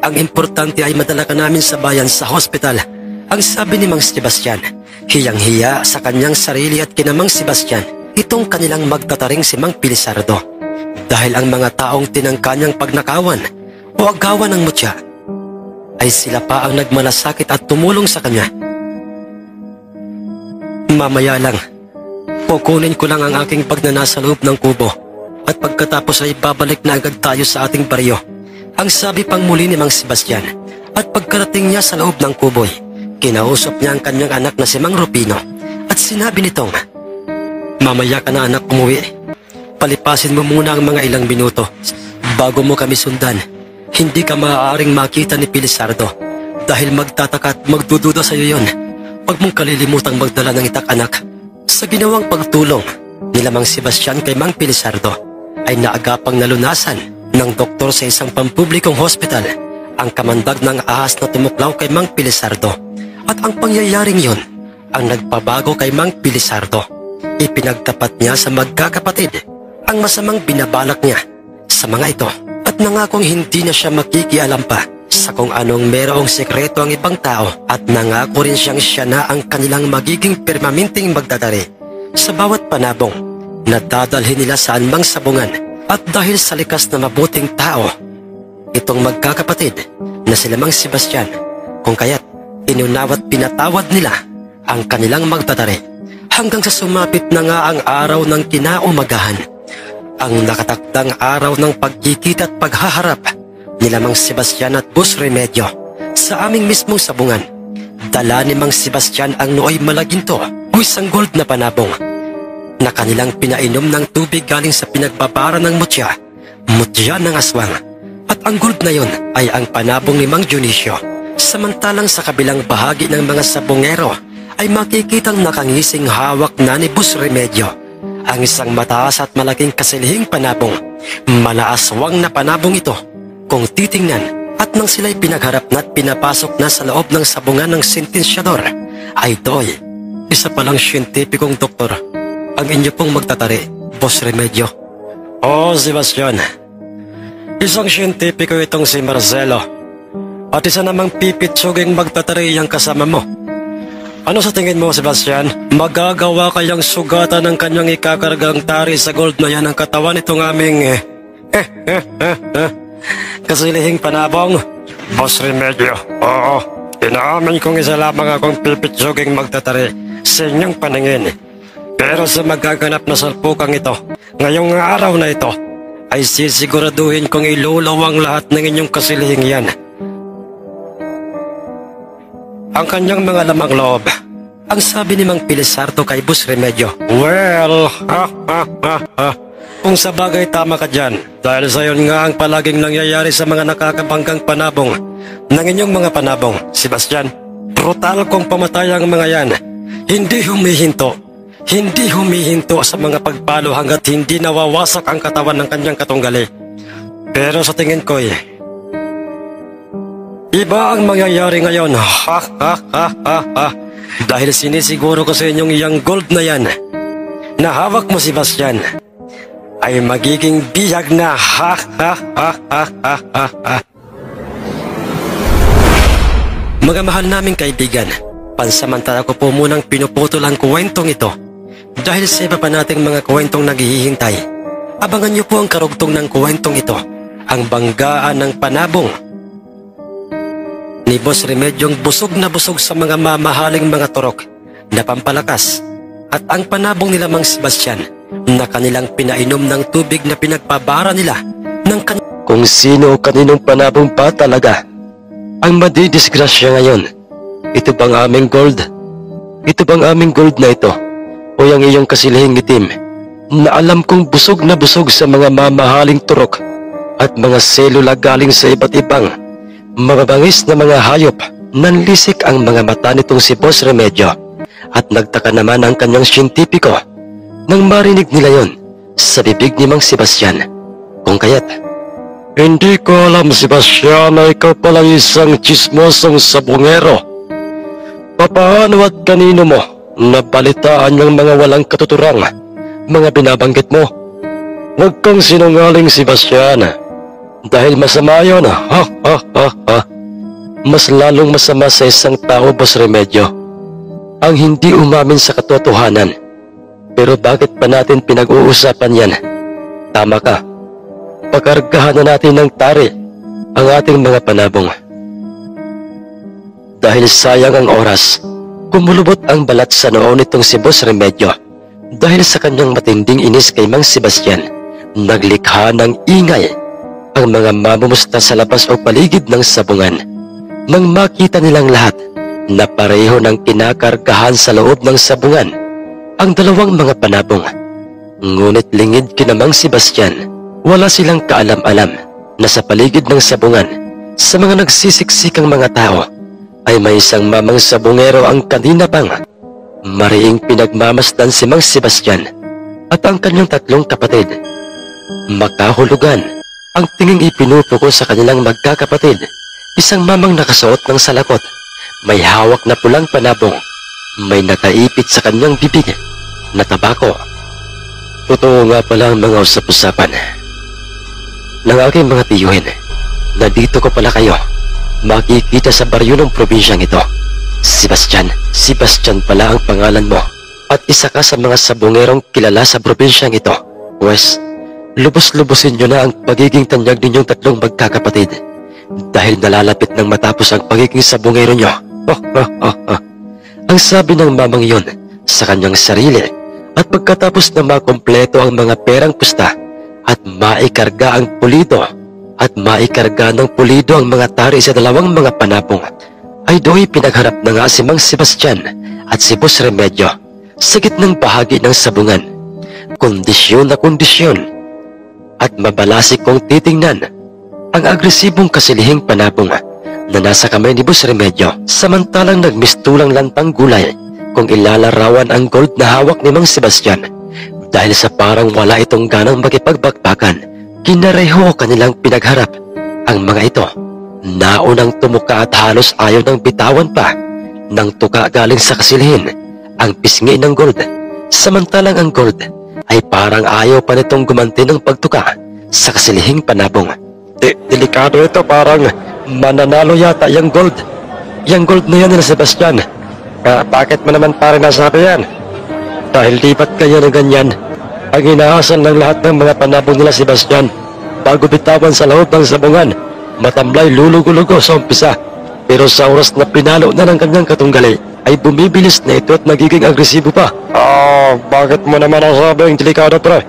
ang importante ay madala ka namin sa bayan sa hospital. Ang sabi ni Mang Sebastian, hiyang-hiya sa kanyang sarili at kina Mang Sebastian, itong kanilang magtataring si Mang Pilisardo. Dahil ang mga taong tinangka niyang pagnakawan o agawan ng mutya, ay sila pa ang nagmalasakit at tumulong sa kanya. Mamaya lang, kukunin ko lang ang aking pagnanasa loob ng kubo at pagkatapos ay babalik na agad tayo sa ating baryo. Ang sabi pang muli ni Mang Sebastian at pagkarating niya sa loob ng kuboy, kinausap niya ang kanyang anak na si Mang Rupino at sinabi nitong, "Mamaya ka na anak umuwi. Palipasin mo muna ang mga ilang minuto bago mo kami sundan. Hindi ka maaaring makita ni Pilisardo dahil magtataka at magdududa sa iyo yon. Huwag mong kalilimutang magdala ng itak anak." Sa ginawang pagtulong ni Mang Sebastian kay Mang Pilisardo ay naagapang nalunasan ng doktor sa isang pampublikong hospital ang kamandag ng ahas na tumuklaw kay Mang Pilisardo. At ang pangyayaring yon ang nagpabago kay Mang Pilisardo. Ipinagtapat niya sa magkakapatid ang masamang binabalak niya sa mga ito at nangakong hindi na siya makikialam pa sa kung anong merong sekreto ang ibang tao at nangako rin siya na ang kanilang magiging permanenteng magdadari Sa bawat panabong, nadadalhin nila saan mang sabungan at dahil sa likas na mabuting tao, itong magkakapatid na sila Mang Sebastian, kung kaya't inunawa't pinatawad nila ang kanilang magtatari hanggang sa sumapit na nga ang araw ng kinaumagahan. Ang nakatakdang araw ng pagkikita at paghaharap nila Mang Sebastian at Boss Remedyo sa aming mismong sabungan. Dala ni Mang Sebastian ang nooy malaginto o isang gold na panabong na kanilang pinainom ng tubig galing sa pinagbabara ng mutya ng aswang. At ang gold na yon ay ang panabong ni Mang Dionisio. Samantalang sa kabilang bahagi ng mga sabungero ay makikitang nakangising hawak na ni Boss Remedyo ang isang mataas at malaking kasilihing panabong. Malaaswang na panabong ito kung titingnan, at nang sila'y pinagharap na at pinapasok na sa loob ng sabungan ng sentensyador, ay ito'y isa palang siyentipikong doktor ang inyo pong magtatari, Boss Remedyo. Oo, Sebastian. Isang siyentipiko itong si Marcelo. At isa namang pipitsuging magtatari ang kasama mo. Ano sa tingin mo, Sebastian? Magagawa kayang sugatan ng kanyang ikakargang tari sa gold na yan ang katawan itong aming kasilihing panabong? Boss Remedyo, oo. Inaamin kong isa lamang akong pipitsuging magtatari sa inyong paningin. Pero sa magaganap na salpukang ito, ngayong araw na ito, ay sisiguraduhin kong ilulawang lahat ng inyong kasilihing yan. Ang kanyang mga lamang loob, ang sabi ni Mang Pilisardo kay Boss Remedyo. Well, kung sa bagay tama ka dyan, dahil sa yon nga ang palaging nangyayari sa mga nakakabanggang panabong ng inyong mga panabong, Sebastian. Brutal kong pamatay ang mga yan. Hindi humihinto sa mga pagpalo hanggat hindi nawawasak ang katawan ng kanyang katunggali. Pero sa tingin ko iba ang mangyayari ngayon. Dahil sinisiguro ko sa inyong iyang gold na yan na hawak mo, Sebastian, ay magiging biyag na. Mga mahal naming kaibigan, pansamantala ko po munang pinuputol ang kwentong ito dahil sa iba pa nating mga kwentong naghihintay. Abangan niyo po ang karugtong ng kwentong ito, ang banggaan ng panabong ni Boss Remedyong busog na busog sa mga mamahaling mga turok na pampalakas, at ang panabong nila Mang Sebastian na kanilang pinainom ng tubig na pinagpabara nila ng Kung sino o kaninong panabong ba talaga ang madidisgrasya ngayon? Ito bang aming gold? Ito bang aming gold na ito? O yung iyong kasilihing itim na alam kong busog na busog sa mga mamahaling turok at mga selula galing sa iba't ibang mababangis na mga hayop? Nanlisik ang mga mata nitong si Boss Remedyo at nagtaka naman ang kanyang siyentipiko nang marinig nila yon sa bibig ni Mang Sebastian. Kung kaya't, hindi ko alam, Sebastian, na ikaw palang isang chismosong sabungero. Papaano at kanino mo nabalitaan yung mga walang katuturang mga binabanggit mo? Huwag kang sinungaling, Sebastian. Dahil masama yun. Mas lalong masama sa isang tao, Boss Remedyo, ang hindi umamin sa katotohanan. Pero bakit pa natin pinag-uusapan yan? Tama ka. Pakargahan na natin ng tari ang ating mga panabong. Dahil sayang ang oras, kumulubot ang balat sa noo nitong si Boss Remedyo dahil sa kanyang matinding inis kay Mang Sebastian. Naglikha ng ingay ang mga mamumusta sa labas o paligid ng sabungan nang makita nilang lahat na pareho ng kinakargahan sa loob ng sabungan ang dalawang mga panabong. Ngunit lingid kina Mang Sebastian, wala silang kaalam-alam na sa paligid ng sabungan, sa mga nagsisiksikang mga tao, ay may isang mamang sabungero ang kanina pang mariing pinagmamasdan si Mang Sebastian at ang kanyang tatlong kapatid. Makahulugan ang tinging ipinupuko sa kanilang magkakapatid, isang mamang nakasuot ng salakot, may hawak na pulang panabong, may nakaipit sa kanyang bibig na tabako. Totoo nga pala ang mga usap-usapan ng aking mga tiyuhin na dito ko pala kayo makikita sa baryo ng probinsyang ito. Sebastian pala ang pangalan mo. at isa ka sa mga sabungerong kilala sa probinsyang ito, Wes, lubos-lubusin nyo na ang pagiging tanyag ninyong tatlong magkakapatid dahil nalalapit ng matapos ang pagiging sabungero nyo. Ang sabi ng mamang iyon sa kanyang sarili at pagkatapos na makompleto ang mga perang pusta at maikarga ang pulido at maikarga ng pulido ang mga tari sa dalawang mga panapong, ay do'y pinagharap na nga si Mang Sebastian at si Boss Remedyo sa gitnang bahagi ng sabungan. Kondisyon na kondisyon at mabalasik kong titingnan ang agresibong kasilihing panapong na nasa kamay ni Boss Remedyo, samantalang nagmistulang lantang gulay kung ilalarawan ang gold na hawak ni Mang Sebastian. Dahil sa parang wala itong ganang makipagbakbakan, kinareho kanilang pinagharap ang mga ito. Naunang tumuka at halos ayaw ng bitawan pa ng tuka galing sa kasilihin ang pisngi ng gold, samantalang ang gold ay parang ayaw pa nitong gumanti ng pagtuka sa kasilihing panabong. Delikado ito, parang mananalo yata yung gold. Yung gold na yan ni Sebastian. Bakit mo naman parang nasabi yan? Dahil lipat kanya ng ganyan ang inaasan ng lahat ng mga panabong nila Sebastian bago bitawan sa loob ng sabungan. Matamlay lulugo-lugo sa umpisa, pero sa oras na pinalo na ng kanyang katunggali ay bumibilis na ito at nagiging agresibo pa. Bakit mo naman nasabi ang delikado, pre?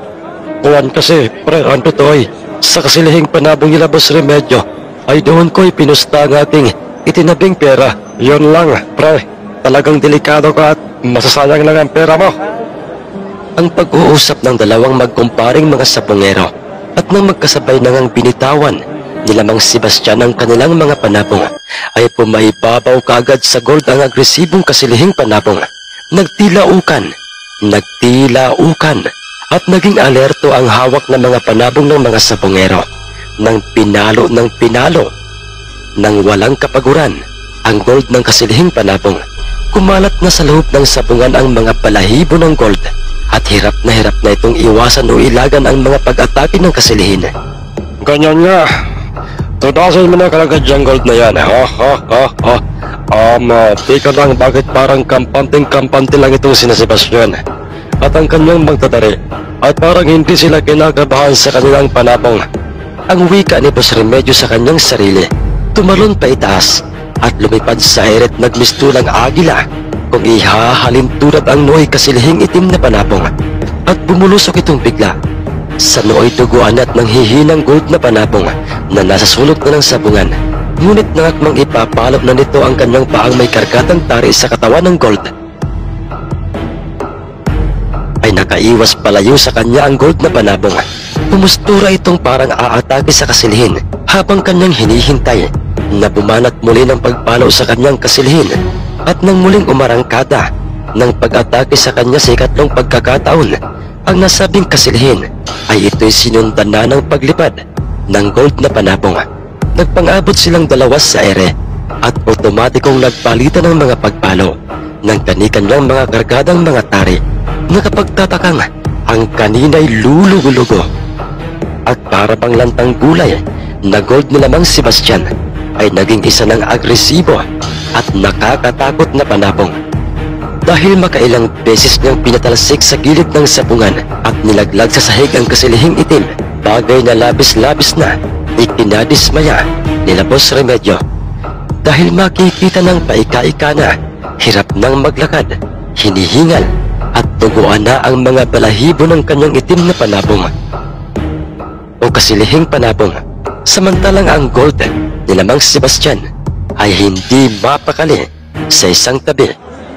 Buwan kasi, pre, ang totoo ay sa kasilihing panabong nila Boss Remedyo ay doon ko'y pinusta ang aking itinabing pera. Yun lang, pre, talagang delikado ka at masasayang lang ang pera mo. Ang pag-uusap ng dalawang magkumparing mga sabungero at nang magkasabay na ngang binitawan nila Mang Sebastian ang kanilang mga panabong ay pumaibabaw kaagad sa gold ang agresibong kasilihing panabong. Nagtilaukan at naging alerto ang hawak ng mga panabong ng mga sabungero. Nang pinalo nang walang kapaguran ang gold ng kasilihing panabong, kumalat na sa loob ng sabungan ang mga balahibo ng gold at hirap na itong iwasan o ilagan ang mga pag-atake ng kasilihin. Ganyan nga. Tudasin mo na kalagad yung gold na yan. Tika lang, bakit parang kampante lang itong sina Sebastian at ang kanyang magtatari at parang hindi sila kinakabahan sa kanilang panabong. Ang wika ni Boss Remedyo sa kanyang sarili, tumalon pa itaas at lumipad sa eret nagmistulang agila kung ihahalin tulad ang nooy kasilihing itim na panabong at bumulusok itong bigla sa nooy duguan at nanghihinang gold na panabong na nasa sulok na ng sabungan. Ngunit nangakmang ipapalop na nito ang kanyang paang may kargatang tari sa katawan ng gold. Ay nakaiwas palayo sa kanya ang gold na panabong. Pumustura itong parang aatake sa kasilihin habang kanyang hinihintay na bumanat muli ng pagpalo sa kanyang kasilihin at nang muling umarangkada ng pag-atake sa kanya sa ikatlong pagkakataon, ang nasabing kasilihin ay ito'y sinundan na ng paglipad ng gold na panabong. Nagpang-abot silang dalawa sa ere at otomatikong nagpalitan ng mga pagpalo ng kani-kanyang mga kargadang mga tari na kapagtatakang ang kanina'y lulugo-lugo at para pang lantang gulay na gold nila Mang Sebastian ay naging isa ng agresibo at nakakatakot na panabong. Dahil makailang beses niyang pinatalsik sa gilid ng sabungan at nilaglag sa sahig ang kasilihing itim, bagay na labis-labis na ikinadismaya nila Boss Remedyo. Dahil makikita ng paika-ika na hirap nang maglakad, hinihingal at tuguan na ang mga balahibo ng kanyang itim na panabong o kasilihing panabong. Samantalang ang gold nila Mang Sebastian ay hindi mapakali. Sa isang tabi,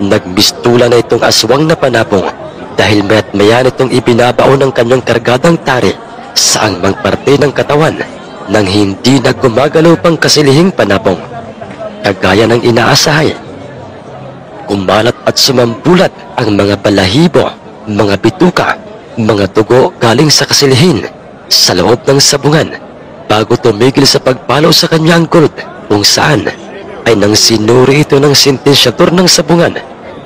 nagmistula na itong aswang na panabong dahil mayat maya nitong ibinabao ng kanyang kargadang tari sa angmang parte ng katawan nang hindi na gumagalaw pang kasilihing panabong. Kagaya ng inaasahay, kumalat at sumambulat ang mga balahibo, mga bituka, mga dugo galing sa kasilihin sa loob ng sabungan bago tumigil sa pagpalo sa kanyang gold, kung saan ay nang sinuri ito ng sentensyador ng sabungan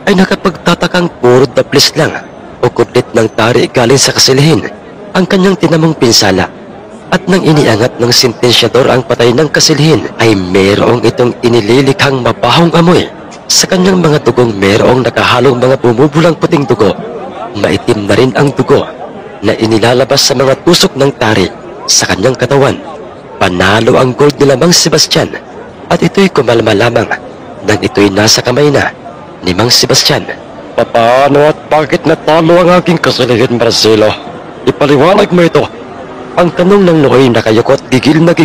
ay nakapagtatakang puro daplis lang o kuplit ng tari galing sa kasilihin ang kanyang tinamong pinsala. At nang iniangat ng sentensyador ang patay ng kasilihin ay mayroong itong inililikhang mabahong amoy Sa kanyang mga dugong mayroong nakahalong mga bumubulang puting dugo. Maitim na rin ang dugo na inilalabas sa mga tusok ng tari sa kanyang katawan. Panalo ang gold ni Mang Sebastian at ito'y kumalma lamang nang ito'y nasa kamay na ni Mang Sebastian. Paano at bakit natalo ang aking kasalihin, Marcelo? Ipaliwanag mo ito. Ang tanong ng nooy nakayukot gigil na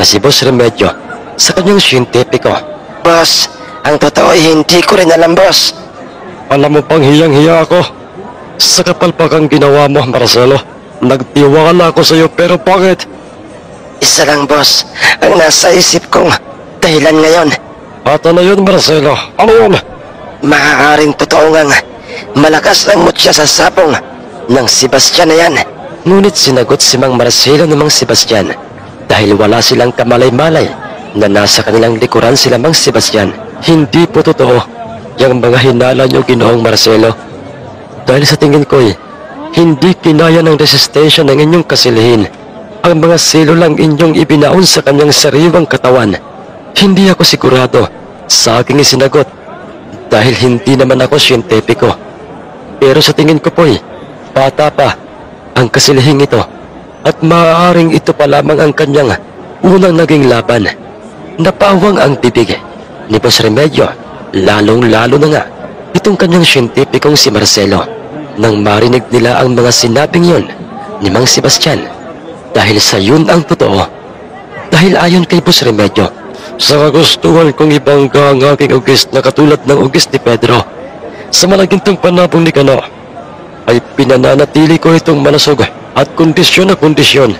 si Boss Remedyo sa kanyang siyentipiko. Boss, ang totoo ay hindi ko rin alam, boss. Alam mo pang hiyang-hiya ako. Sa kapalpakang ginawa mo, Marcelo. Nagtiwala ako sa iyo pero bakit? Isa lang, boss, ang nasa isip kong dahilan ngayon. At ano yun, Marcelo? Ano yun? Maaaring totoo ngang malakas ang mutya sa sapong ng Sebastian na yan. Ngunit sinagot si Mang Marcelo ni Mang Sebastian dahil wala silang kamalay-malay na nasa kanilang likuran sila Mang Sebastian. Hindi po totoo yung mga hinala niyo, Ginoong Marcelo. Dahil sa tingin ko'y hindi kinaya ng resistensya ng inyong kasilihin. Ang mga silo lang inyong ibinaon sa kanyang sariwang katawan. Hindi ako sigurado sa aking isinagot dahil hindi naman ako siyentipiko. Pero sa tingin ko po'y bata pa ang kasilihing ito at maaaring ito pa lamang ang kanyang unang naging laban. Napawang ang bibig ni Boss Remedyo, lalong-lalo na nga itong kanyang siyentipikong si Marcelo nang marinig nila ang mga sinabing yun ni Mang Sebastian. Dahil sa yun ang totoo. Dahil ayon kay Boss Remedyo, sa kagustuhan kong ibangga ang aking ugis na katulad ng ugis ni Pedro. Sa malagintang panabong ni Cano, ay pinananatili ko itong malasog at kondisyon na kondisyon.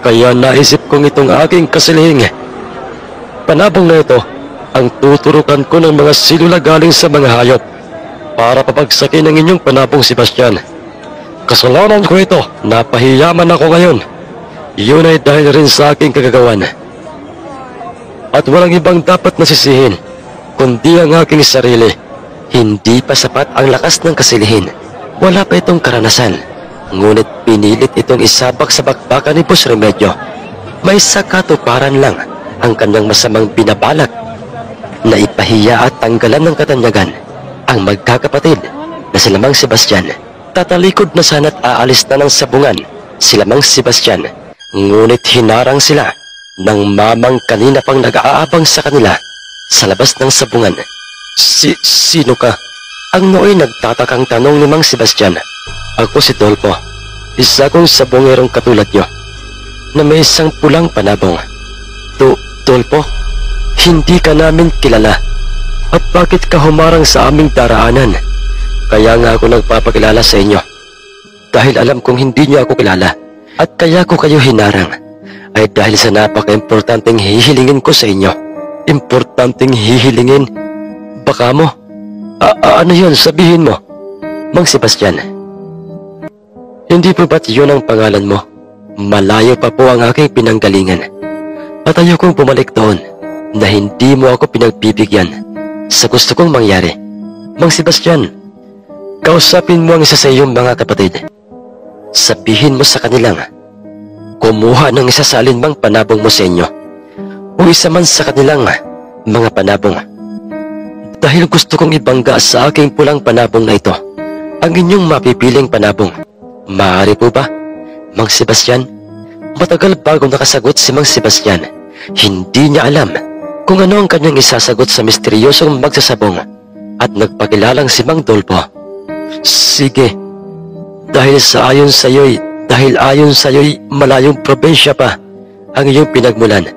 Kaya naisip kong itong aking kasilihing panabong na ito ang tuturukan ko ng mga silula galing sa mga hayop para papagsakin ang inyong panabong, Sebastian. Kasalanan ko ito, napahiyaman ako ngayon. Yun ay dahil rin sa aking kagagawan. At walang ibang dapat nasisihin, kundi ang aking sarili. hindi pa sapat ang lakas ng kasilihin. Wala pa itong karanasan. Ngunit pinilit itong isabak sa bakbakan ni Boss Remedyo. May sakatuparan lang ang kanyang masamang binabalak na ipahiya at tanggalan ng katanyagan ang magkakapatid na sila Mang Sebastian. Tatalikod na sana't aalis na ng sabungan sila Mang Sebastian. Ngunit hinarang sila ng mamang kanina pang nag-aabang sa kanila sa labas ng sabungan. Sino ka? Ang nooy nagtatakang tanong ni Mang Sebastian. Ako si Dolpo, isa kong sabongerong katulad nyo na may isang pulang panabong. Dolpo, hindi ka namin kilala. At bakit ka humarang sa aming daraanan? Kaya nga ako nagpapakilala sa inyo. Dahil alam kong hindi niyo ako kilala at kaya ko kayo hinarang ay dahil sa napaka-importanteng hihilingin ko sa inyo. Importanteng hihilingin? Baka mo? Ano yun? Sabihin mo. Mang Sebastian, hindi po ba't yun ang pangalan mo? Malayo pa po ang aking pinanggalingan. At ayokong bumalik doon na hindi mo ako pinagbibigyan sa gusto kong mangyari. Mang Sebastian, kausapin mo ang isa sa iyong mga kapatid. Sabihin mo sa kanilang kumuha ng isa sa alinmang panabong mo sa inyo o isa man sa kanilang mga panabong. Dahil gusto kong ibangga sa aking pulang panabong na ito ang inyong mapipiling panabong. Maaari po ba, Mang Sebastian? Matagal bago nakasagot si Mang Sebastian. Hindi niya alam kung ano ang kanyang isasagot sa misteryosong magsasabong at nagpakilalang si Mang Dolpo. Sige, dahil ayon sa'yo'y malayong probensya pa ang iyong pinagmulan.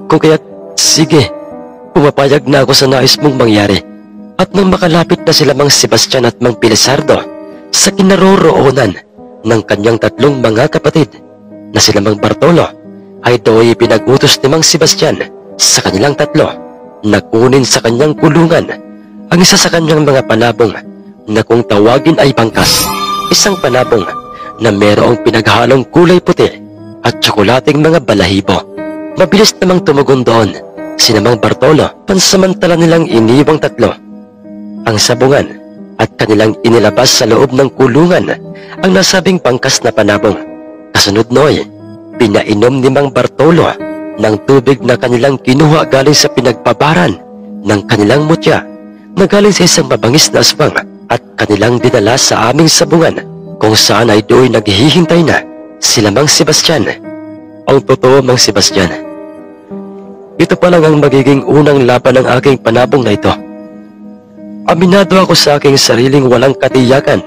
Kung kaya't sige, pumapayag na ako sa nais mong mangyari. At nang makalapit na sila Mang Sebastian at Mang Pilisardo sa kinaroroonan ng kanyang tatlong mga kapatid na sila Mang Bartolo, ay do'y pinag-utos ni Mang Sebastian sa kanilang tatlo na kunin sa kanyang kulungan ang isa sa kanyang mga panabong na kung tawagin ay bangkas. Isang panabong na mayroong pinaghalong kulay puti at tsokolating mga balahibo. Mabilis namang tumugon doon sina Mang Bartolo, pansamantala nilang iniwang tatlo ang sabungan at kanilang inilabas sa loob ng kulungan ang nasabing bangkas na panabong. Kasunod noy, pinainom ni Mang Bartolo ng tubig na kanilang kinuha galing sa pinagbabaran ng kanilang mutya na galing sa isang mabangis na aswang at kanilang dinala sa aming sabungan kung saan ay do'y naghihintay na sila Mang Sebastian. Ang totoo, Mang Sebastian, ito pa lang ang magiging unang laban ng aking panabong na ito. Aminado ako sa aking sariling walang katiyakan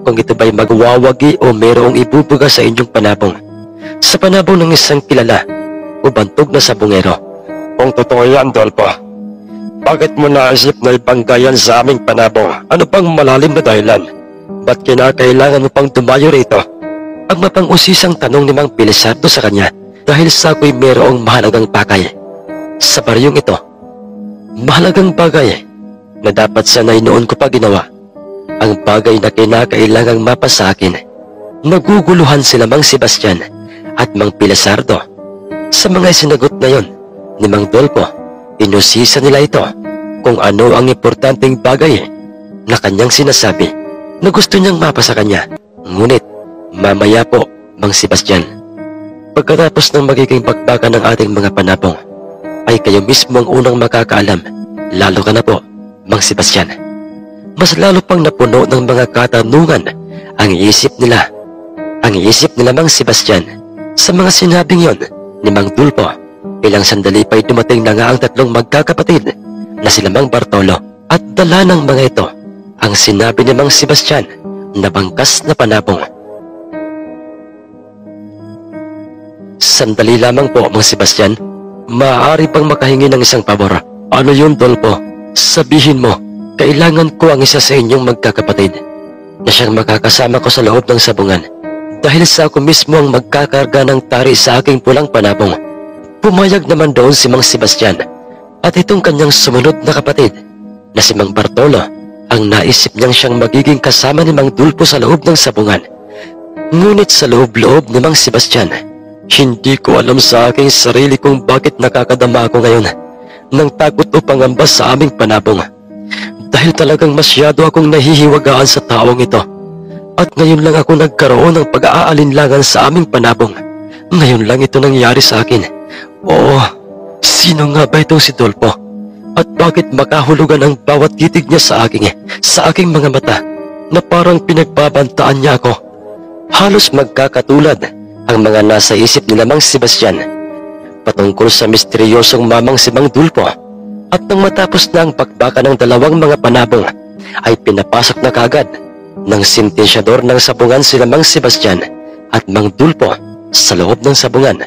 kung ito ba'y magwawagi o mayroong ibubuga sa inyong panabong, sa panabong ng isang kilala o bantog na sabungero. Kung totoo yan, Dolpo, bakit mo naisip na ibanggayan sa aming panabong? Ano pang malalim na dahilan? Ba't kinakailangan mo pang dumayo rito? Ang mapang-usisang tanong ni Mang Pilisardo sa kanya dahil sa ako'y mayroong mahalagang bagay sa baryong ito. Mahalagang bagay na dapat sanay noon ko pa ginawa. Ang bagay na kinakailangang mapa sa akin. Naguguluhan sila Mang Sebastian at Mang Pilisardo. Sa mga sinagot na yon ni Mang Dolpo, inusisa nila ito kung ano ang importanteng bagay na kanyang sinasabi na gusto niyang mapa sa kanya. Ngunit, mamaya po, Mang Sebastian, pagkatapos ng magiging bakbakan ng ating mga panabong, ay kayo mismo ang unang makakaalam. Lalo ka na po, Mang Sebastian. Mas lalo pang napuno ng mga katanungan ang isip nila. Ang isip nila, Mang Sebastian, sa mga sinabing yon ni Mang Dolpo. Ilang sandali pa'y dumating na nga ang tatlong magkakapatid na sila Mang Bartolo at dala ng mga ito ang sinabi ni Mang Sebastian na bangkas na panabong. Sandali lamang po, Mang Sebastian. Maaari pang makahingi ng isang pabor. Ano yun, Dolpo? Sabihin mo, kailangan ko ang isa sa inyong magkakapatid na siyang makakasama ko sa loob ng sabungan dahil sa ako mismo ang magkakarga ng tari sa aking pulang panabong. Pumayag naman doon si Mang Sebastian at itong kanyang sumunod na kapatid na si Mang Bartolo ang naisip niyang siyang magiging kasama ni Mang Dolpo sa loob ng sabungan. Ngunit sa loob-loob ni Mang Sebastian, hindi ko alam sa aking sarili kung bakit nakakadama ako ngayon ng takot o pangamba sa aming panabong. Dahil talagang masyado akong nahihiwagaan sa taong ito. At ngayon lang ako nagkaroon ng pag-aalinlangan sa aming panabong. Ngayon lang ito nangyari sa akin. Oo, sino nga ba itong si Dolpo? At bakit makahulugan ang bawat titig niya sa aking mga mata na parang pinagbabantaan niya ako? Halos magkakatulad ang mga nasa isip nila Mang Sebastian patungkol sa misteryosong mamang si Mang Dolpo. At nang matapos na ang bakbaka ng dalawang mga panabong, ay pinapasok na kagad ng sentensyador ng sabungan sila Mang Sebastian at Mang Dolpo sa loob ng sabungan.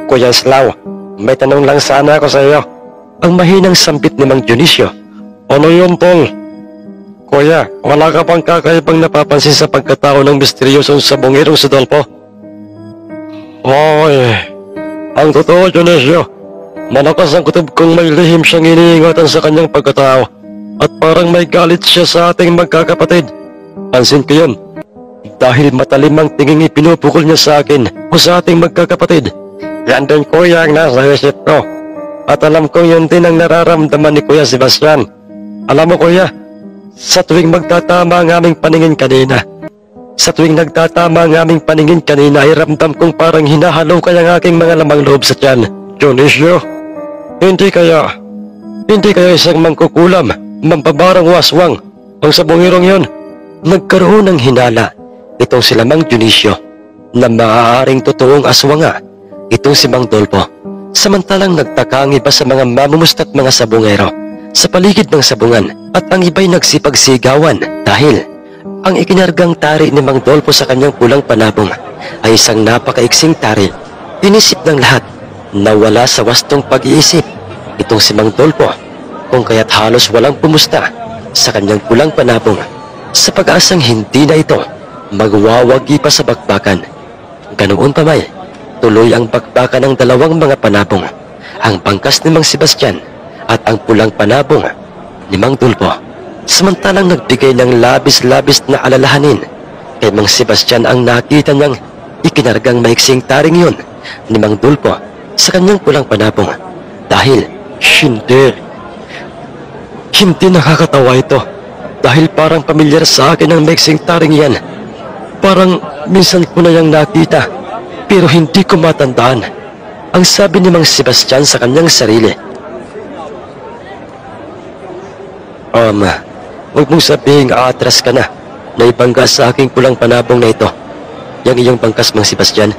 Kuya Slaw, may tanong lang sana ako sa iyo. Ang mahinang sambit ni Mang Dionisio. Ano yun, Tol? Kuya, wala ka bang kakaibang napapansin sa pagkatao ng misteryosong sabungerong si Dolpo? Hoy, ang totoo, Dionisio, malakas ang kutob kong may lihim siyang iniingatan sa kanyang pagkatao at parang may galit siya sa ating magkakapatid. Pansin ko yun dahil matalim ang tingin ipinupukol niya sa akin o sa ating magkakapatid. Yan din, kuya, ang nasa isip ko. At alam kong yun din ang nararamdaman ni Kuya Sebastian. Alam mo, kuya, sa tuwing magtatama ang aming paningin kanina, ay ramdam kong parang hinahalo kaya ang aking mga lamang loob sa tiyan. Dionisio, hindi kaya isang mangkukulam, mampabarang waswang ang sabungirong yun? Nagkaroon ng hinala itong sila Mang Dionisio na maaaring totoong aswang nga itong si Mang Dolpo. Samantalang nagtaka ang iba sa mga mamumusta't mga sabungero sa paligid ng sabungan at ang iba'y nagsipagsigawan dahil ang ikinargang tari ni Mang Dolpo sa kanyang pulang panabong ay isang napakaiksing tari. Inisip ng lahat na wala sa wastong pag-iisip itong si Mang Dolpo kung kaya't halos walang pumusta sa kanyang pulang panabong sa pag-asang hindi na ito magwawagi pa sa bakbakan. Ganoon pa may, tuloy ang bakbakan ng dalawang mga panabong, ang bangkas ni Mang Sebastian at ang pulang panabong ni Mang Dolpo. Samantalang nagbigay ng labis-labis na alalahanin kay Mang Sebastian ang nakita niyang ikinargang maiksing taring yun ni Mang Dolpo sa kanyang pulang panabong. Dahil hindi nakakatawa ito dahil parang pamilyar sa akin ang maiksing taring yan. Parang minsan ko na yung nakita pero hindi ko matandaan, ang sabi ni Mang Sebastian sa kanyang sarili. Huwag mong sabihin aatras ka na ibangga sa aking pulang panabong na ito. Yang iyong bangkas, Mang Sebastian.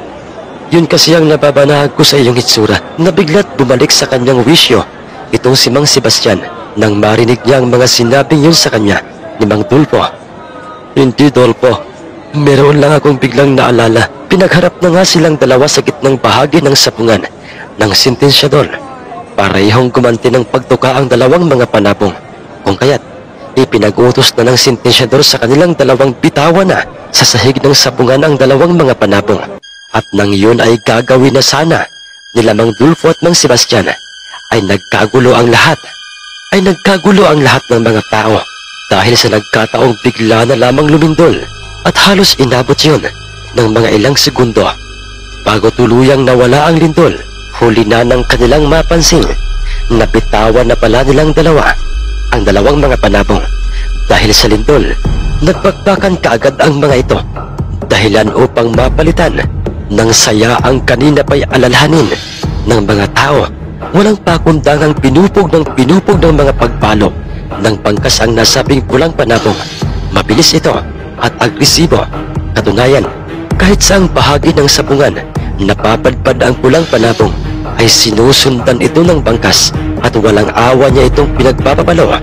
Yun kasi ang nababanahag ko sa iyong hitsura na bigla't bumalik sa kanyang wisyo itong si Mang Sebastian nang marinig niya ang mga sinabing yun sa kanya ni Mang Tulfo. Hindi, Dolfo. Meron lang akong biglang naalala. Pinagharap na nga silang dalawa sa gitnang bahagi ng sapungan ng sentensyador. Parehong gumanti ng pagtuka ang dalawang mga panabong. Kung kaya't ipinag-utos na ng sentensyador sa kanilang dalawang bitawan na sa sahig ng sabungan ang dalawang mga panabong. At nang yun ay gagawin na sana nila Mang Dulfo at Mang Sebastian, ay nagkagulo ang lahat. Ng mga tao dahil sa nagkataong bigla na lamang lumindol at halos inabot yun ng mga ilang segundo. Bago tuluyang nawala ang lindol, huli na ng kanilang mapansin na bitawan na pala nilang dalawa ang dalawang mga panabong. Dahil sa lindol, nagbagbakan kaagad ang mga ito, dahilan upang mapalitan ng saya ang kanina pa'y alalhanin ng mga tao. Walang pakundangang pinupog ng mga pagpalo ng bangkas ang nasabing pulang panabong. Mabilis ito at agresibo. Katunayan, kahit saang bahagi ng sabungan napapadpad ang pulang panabong, ay sinusundan ito ng bangkas at walang awa niya itong pinagpapapalo.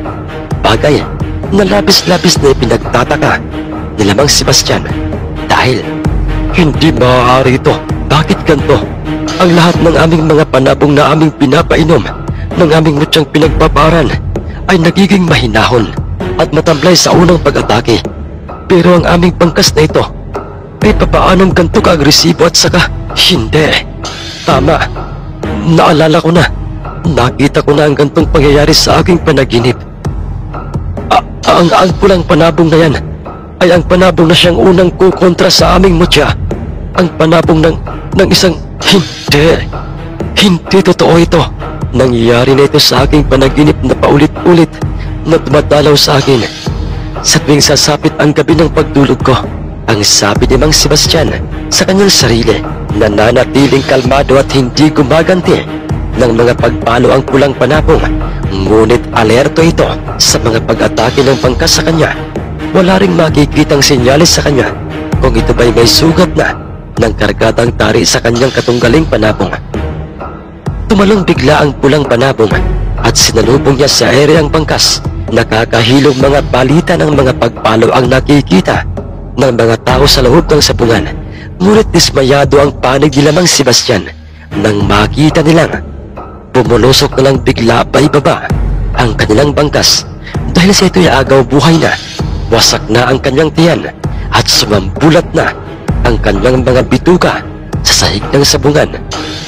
Bagay na labis-labis na ipinagtataka ni Mang Sebastian dahil hindi maaari ito. Bakit ganito? Ang lahat ng aming mga panabong na aming pinapainom ng aming mutyang pinagpaparan ay nagiging mahinahon at matamlay sa unang pag-atake. Pero ang aming bangkas na ito ay papaanong ganito ka-agresibo at saka hindi. Tama. Naalala ko na. Nakita ko na ang gantong pangyayari sa aking panaginip. Ang pulang panabong na yan ay ang panabong na siyang unang kukontra sa aming mutya. Ang panabong ng isang hindi totoo ito. Nangyayari na ito sa aking panaginip na paulit-ulit na dumadalaw sa akin. Sa tuwing sasapit ang gabi ng pagdulog ko, ang sabi ni Mang Sebastian sa kanyang sarili, nananatiling kalmado at hindi gumaganti ng mga pagpalo ang pulang panabong. Ngunit alerto ito sa mga pag-atake ng bangkas sa kanya. Wala ring makikitang senyales sa kanya kung ito ba'y may sugat na ng kargadang tari sa kanyang katunggaling panabong. Tumalong bigla ang pulang panabong at sinalubong niya sa areang bangkas. Nakakahilong mga balita ng mga pagpalo ang nakikita ng mga tao sa loob ng sabungan. Ngunit dismayado ang panig nila Mang Sebastian nang makita nilang bumulusok na lang bigla pa ibaba ang kanilang bangkas dahil sa ito'y agaw buhay na. Wasak na ang kanyang tiyan at sumambulat na ang kanyang mga bituka sa sahig ng sabungan.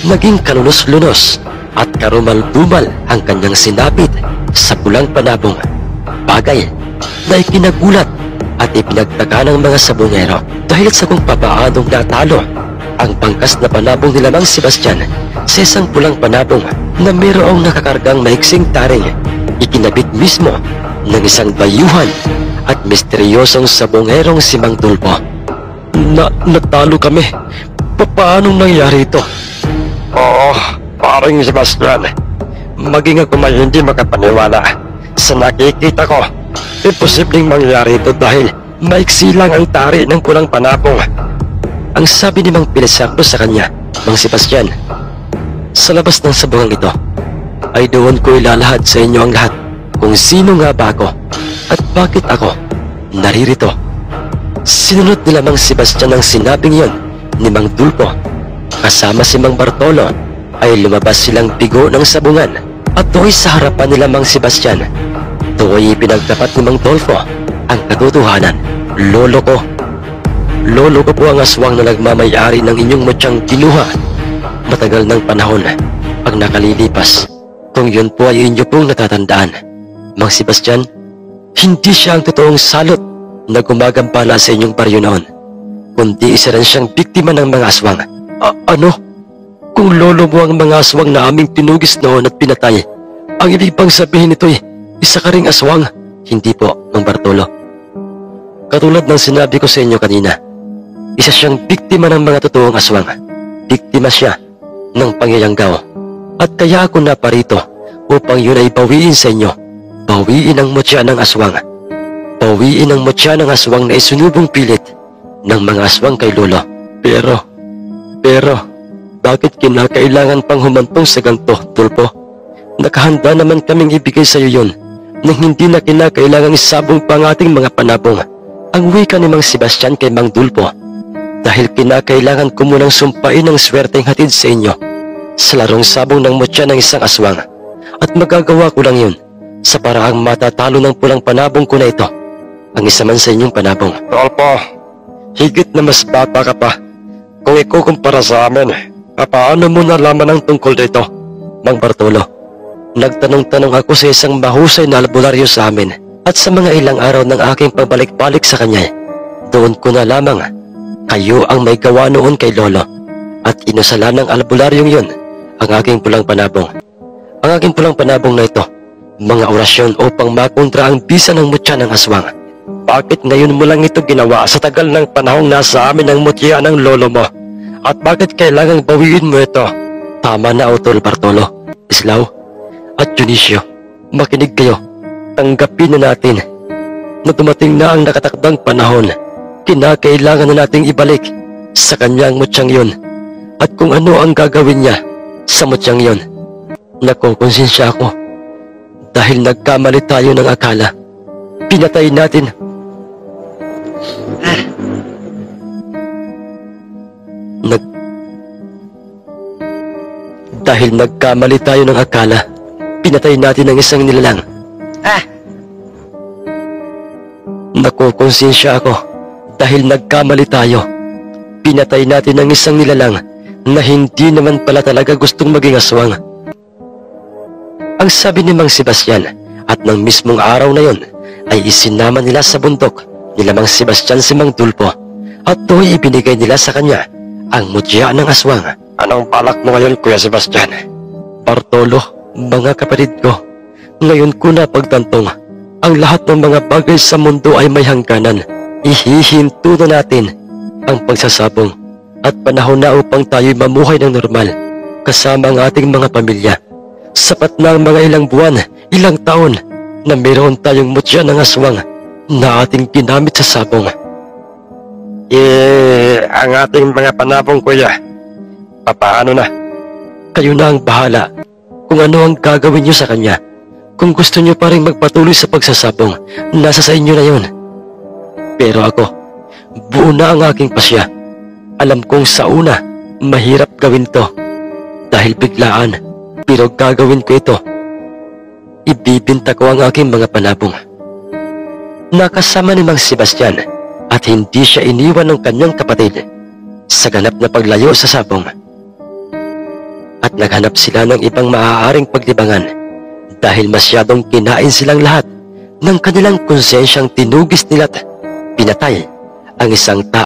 Naging kalunos-lunos at karumal-dumal ang kanyang sinapit sa pulang panabong. Bagay na ikinagulat at ipinagtaka ng mga sabungero dahil sa kung papaanong natalo ang bangkas na panabong nila Mang Sebastian sa isang pulang panabong na mayroong nakakargang maiksing taring ikinabit mismo ng isang dayuhan at misteryosong sabungerong si Mang Tulfo. Natalo kami. Paano nangyari ito? Oo, paring Sebastian. Maging ako may hindi makapaniwala sa nakikita ko. Imposibleng mangyari ito dahil maiksi lang ang tari ng pulang panabong. Ang sabi ni Mang Pilisardo sa kanya, Mang Sebastian, sa labas ng sabungang ito, ay doon ko ilalahad sa inyo ang lahat kung sino nga ba ako at bakit ako naririto. Sinunod nila Mang Sebastian ang sinabing yon ni Mang Tulfo. Kasama si Mang Bartolo ay lumabas silang bigo ng sabungan at do'y sa harapan nila Mang Sebastian. Do'y pinagtapat ni Mang Tulfo ang katotohanan. Lolo ko po ang aswang na nagmamayari ng inyong mutyang kinuha matagal ng panahon pag nakalilipas. Kung yun po ay inyo pong natatandaan, Mang Sebastian, hindi siya ang totoong salot na gumagambala sa inyong baryo noon, kundi isa rin siyang biktima ng mga aswang. Ano? Kung lolo mo ang mga aswang na aming tinugis noon at pinatay, ang ibig pang sabihin nito'y isa ka ring aswang? Hindi po, Mang Bartolo. Katulad ng sinabi ko sa inyo kanina, isa siyang biktima ng mga totoong aswang. Biktima siya ng pangyayanggaw. At kaya ako naparito upang yun ay bawiin sa inyo. Bawiin ang mutya ng aswang. Bawiin ang mutya ng aswang na isunubong pilit ng mga aswang kay Lolo. Pero, bakit kinakailangan pang humantong sa ganito, Tulpo? Nakahanda naman kaming ibigay sa iyo yun nang hindi na kinakailangang isabong pa ang ating mga panabong. Ang wika ni Mang Sebastian kay Mang Dulpo, dahil kinakailangan ko munang sumpain ang swerteng hatid sa inyo sa larong sabong ng mutya ng isang aswang, at magagawa ko lang yun sa paraang matatalo ng pulang panabong ko na ito ang isa man sa inyong panabong. Tulpo, higit na mas bata ka pa. Kung ikukumpara sa amin, paano mo nalaman ang tungkol dito? Mang Bartolo, nagtanong-tanong ako sa isang mahusay na albularyo sa amin, at sa mga ilang araw ng aking pabalik-balik sa kanya, doon ko na lamang kayo ang may gawa noon kay Lolo, at inusala ng albularyong yun ang aking pulang panabong. Ang aking pulang panabong na ito, mga orasyon upang makontra ang bisa ng mutya ng aswang. Bakit ngayon mo lang ito ginawa sa tagal ng panahong nasa amin ang mutya ng lolo mo? At bakit kailangang bawiin mo ito? Tama na, Utol Bartolo, Islaw, at Dionisio. Makinig kayo. Tanggapin na natin na dumating na ang nakatakdang panahon. Kinakailangan na nating ibalik sa kanyang mutyang yun, at kung ano ang gagawin niya sa mutyang yun. Nakukonsensya ako dahil nagkamali tayo ng akala. Pinatay natin Dahil nagkamali tayo ng akala, pinatay natin ang isang nilalang. Nakukonsensya ako dahil nagkamali tayo. Pinatay natin ang isang nilalang na hindi naman pala talaga gustong maging aswang. Ang sabi ni Mang Sebastian, at ng mismong araw na yon ay isinama nila sa bundok nila Mang Sebastian si Mang Dulpo, at do'y ibinigay nila sa kanya ang mutya ng aswang. Anong balak mo ngayon, Kuya Sebastian? Bartolo, mga kapatid ko, ngayon ko na pagtantong, ang lahat ng mga bagay sa mundo ay may hangganan. Ihihinto na natin ang pagsasabong at panahon na upang tayo'y mamuhay ng normal kasama ang ating mga pamilya. Sapat na ang mga ilang buwan, ilang taon na mayroon tayong mutya ng aswang na ating ginamit sa sabong. Ang ating mga panabong, Kuya, papaano na? Kayo na ang bahala kung ano ang gagawin niyo sa kanya. Kung gusto niyo pa rin magpatuloy sa pagsasabong, nasa sa inyo na yun. Pero ako, buo na ang aking pasya. Alam kong sa una, mahirap gawin to dahil biglaan, pero gagawin ko ito. Ibibinta ko ang aking mga panabong. Nakasama ni Mang Sebastian at hindi siya iniwan ng kanyang kapatid sa ganap na paglayo sa sabong. At naghanap sila ng ibang maaaring paglibangan dahil masyadong kinain silang lahat ng kanilang konsensyang tinugis nila't pinatay ang isang tao.